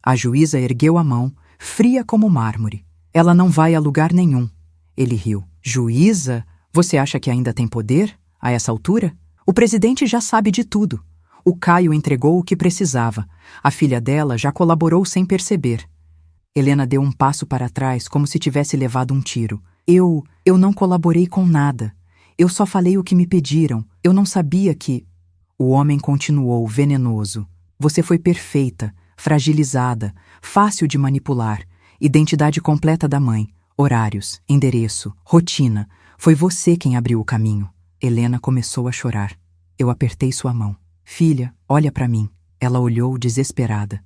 A juíza ergueu a mão, fria como mármore. "Ela não vai a lugar nenhum." Ele riu. "Juíza? Você acha que ainda tem poder? A essa altura? O presidente já sabe de tudo. O Caio entregou o que precisava. A filha dela já colaborou sem perceber." Helena deu um passo para trás, como se tivesse levado um tiro. Eu não colaborei com nada. Eu só falei o que me pediram. Eu não sabia que..." O homem continuou, venenoso. "Você foi perfeita, fragilizada, fácil de manipular. Identidade completa da mãe, horários, endereço, rotina. Foi você quem abriu o caminho." Helena começou a chorar. Eu apertei sua mão. "Filha, olha para mim." Ela olhou desesperada.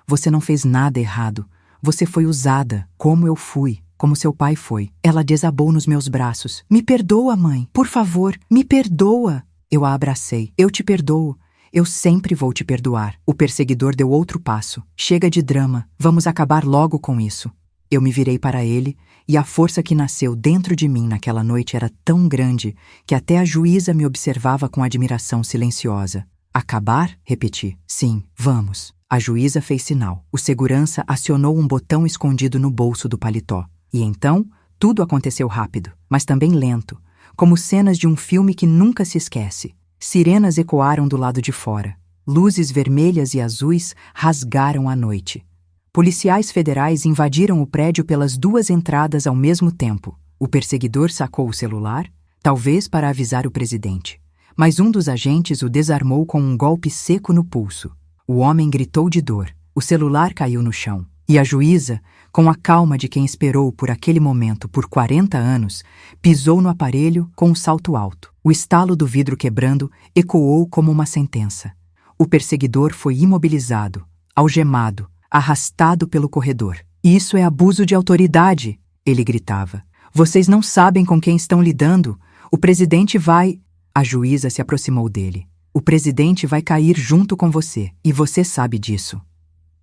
"Você não fez nada errado. Você foi usada, como eu fui, como seu pai foi." Ela desabou nos meus braços. "Me perdoa, mãe. Por favor, me perdoa." Eu a abracei. "Eu te perdoo. Eu sempre vou te perdoar." O perseguidor deu outro passo. "Chega de drama. Vamos acabar logo com isso." Eu me virei para ele, e a força que nasceu dentro de mim naquela noite era tão grande que até a juíza me observava com admiração silenciosa. "Acabar?" repeti. "Sim, vamos." A juíza fez sinal. O segurança acionou um botão escondido no bolso do paletó. E então, tudo aconteceu rápido, mas também lento, como cenas de um filme que nunca se esquece. Sirenas ecoaram do lado de fora. Luzes vermelhas e azuis rasgaram a noite. Policiais federais invadiram o prédio pelas duas entradas ao mesmo tempo. O perseguidor sacou o celular, talvez para avisar o presidente. Mas um dos agentes o desarmou com um golpe seco no pulso. O homem gritou de dor. O celular caiu no chão. E a juíza, com a calma de quem esperou por aquele momento por 40 anos, pisou no aparelho com um salto alto. O estalo do vidro quebrando ecoou como uma sentença. O perseguidor foi imobilizado, algemado, arrastado pelo corredor. "Isso é abuso de autoridade", ele gritava. "Vocês não sabem com quem estão lidando. O presidente vai..." A juíza se aproximou dele. "O presidente vai cair junto com você, e você sabe disso."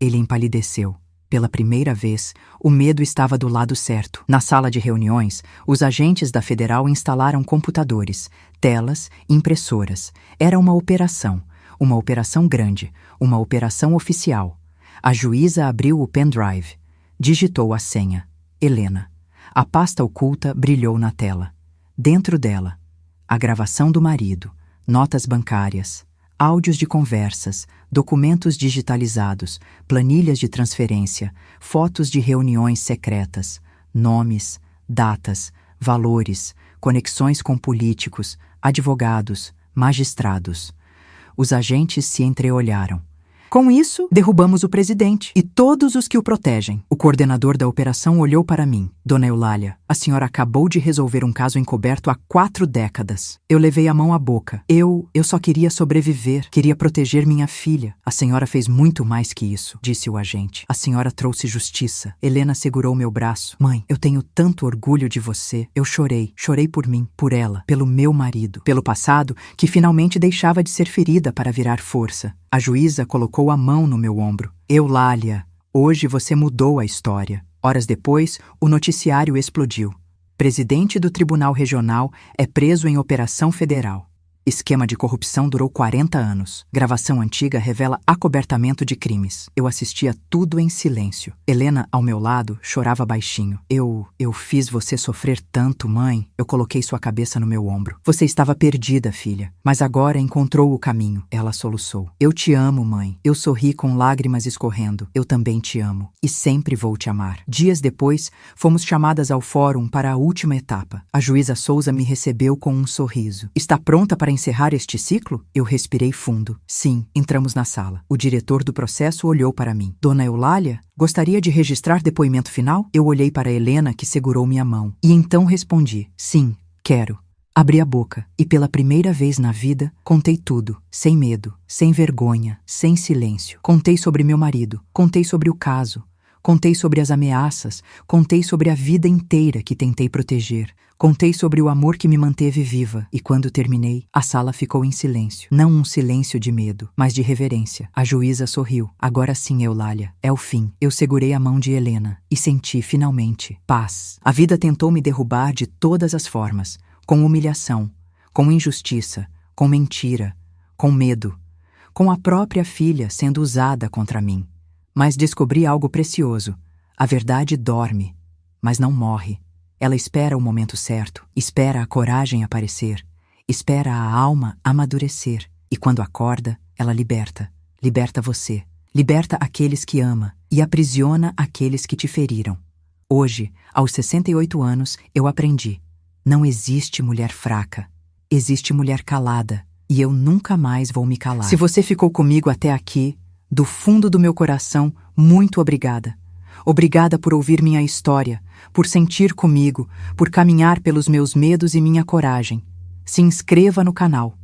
Ele empalideceu. Pela primeira vez, o medo estava do lado certo. Na sala de reuniões, os agentes da Federal instalaram computadores, telas, impressoras. Era uma operação grande, uma operação oficial. A juíza abriu o pendrive. Digitou a senha. Helena. A pasta oculta brilhou na tela. Dentro dela, a gravação do marido, notas bancárias, áudios de conversas, documentos digitalizados, planilhas de transferência, fotos de reuniões secretas, nomes, datas, valores, conexões com políticos, advogados, magistrados. Os agentes se entreolharam. "Com isso, derrubamos o presidente e todos os que o protegem." O coordenador da operação olhou para mim. "Dona Eulália, a senhora acabou de resolver um caso encoberto há 4 décadas." Eu levei a mão à boca. Eu só queria sobreviver, queria proteger minha filha." "A senhora fez muito mais que isso", disse o agente. "A senhora trouxe justiça." Helena segurou meu braço. "Mãe, eu tenho tanto orgulho de você." Eu chorei. Chorei por mim, por ela, pelo meu marido, pelo passado que finalmente deixava de ser ferida para virar força. A juíza colocou a mão no meu ombro. "Eulália, hoje você mudou a história." Horas depois, o noticiário explodiu. Presidente do Tribunal Regional é preso em operação federal. Esquema de corrupção durou 40 anos. Gravação antiga revela acobertamento de crimes. Eu assistia tudo em silêncio. Helena, ao meu lado, chorava baixinho. Eu fiz você sofrer tanto, mãe." Eu coloquei sua cabeça no meu ombro. "Você estava perdida, filha, mas agora encontrou o caminho." Ela soluçou. "Eu te amo, mãe." Eu sorri com lágrimas escorrendo. "Eu também te amo. E sempre vou te amar." Dias depois, fomos chamadas ao fórum para a última etapa. A juíza Souza me recebeu com um sorriso. "Está pronta para encerrar este ciclo?" Eu respirei fundo. Sim, entramos na sala. O diretor do processo olhou para mim. "Dona Eulália, gostaria de registrar depoimento final?" Eu olhei para Helena, que segurou minha mão. E então respondi: "Sim, quero." Abri a boca e pela primeira vez na vida contei tudo, sem medo, sem vergonha, sem silêncio. Contei sobre meu marido, contei sobre o caso, contei sobre as ameaças, contei sobre a vida inteira que tentei proteger. Contei sobre o amor que me manteve viva e quando terminei, a sala ficou em silêncio. Não um silêncio de medo, mas de reverência. A juíza sorriu. Agora sim, Eulália, é o fim. Eu segurei a mão de Helena e senti, finalmente, paz. A vida tentou me derrubar de todas as formas, com humilhação, com injustiça, com mentira, com medo, com a própria filha sendo usada contra mim. Mas descobri algo precioso. A verdade dorme, mas não morre. Ela espera o momento certo, espera a coragem aparecer, espera a alma amadurecer. E quando acorda, ela liberta. Liberta você, liberta aqueles que ama e aprisiona aqueles que te feriram. Hoje, aos 68 anos, eu aprendi. Não existe mulher fraca, existe mulher calada, e eu nunca mais vou me calar. Se você ficou comigo até aqui, do fundo do meu coração, muito obrigada. Obrigada por ouvir minha história, por sentir comigo, por caminhar pelos meus medos e minha coragem. Se inscreva no canal.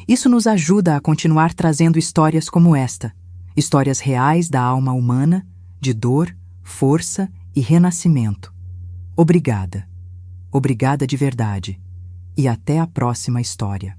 Isso nos ajuda a continuar trazendo histórias como esta. Histórias reais da alma humana, de dor, força e renascimento. Obrigada. Obrigada de verdade. E até a próxima história.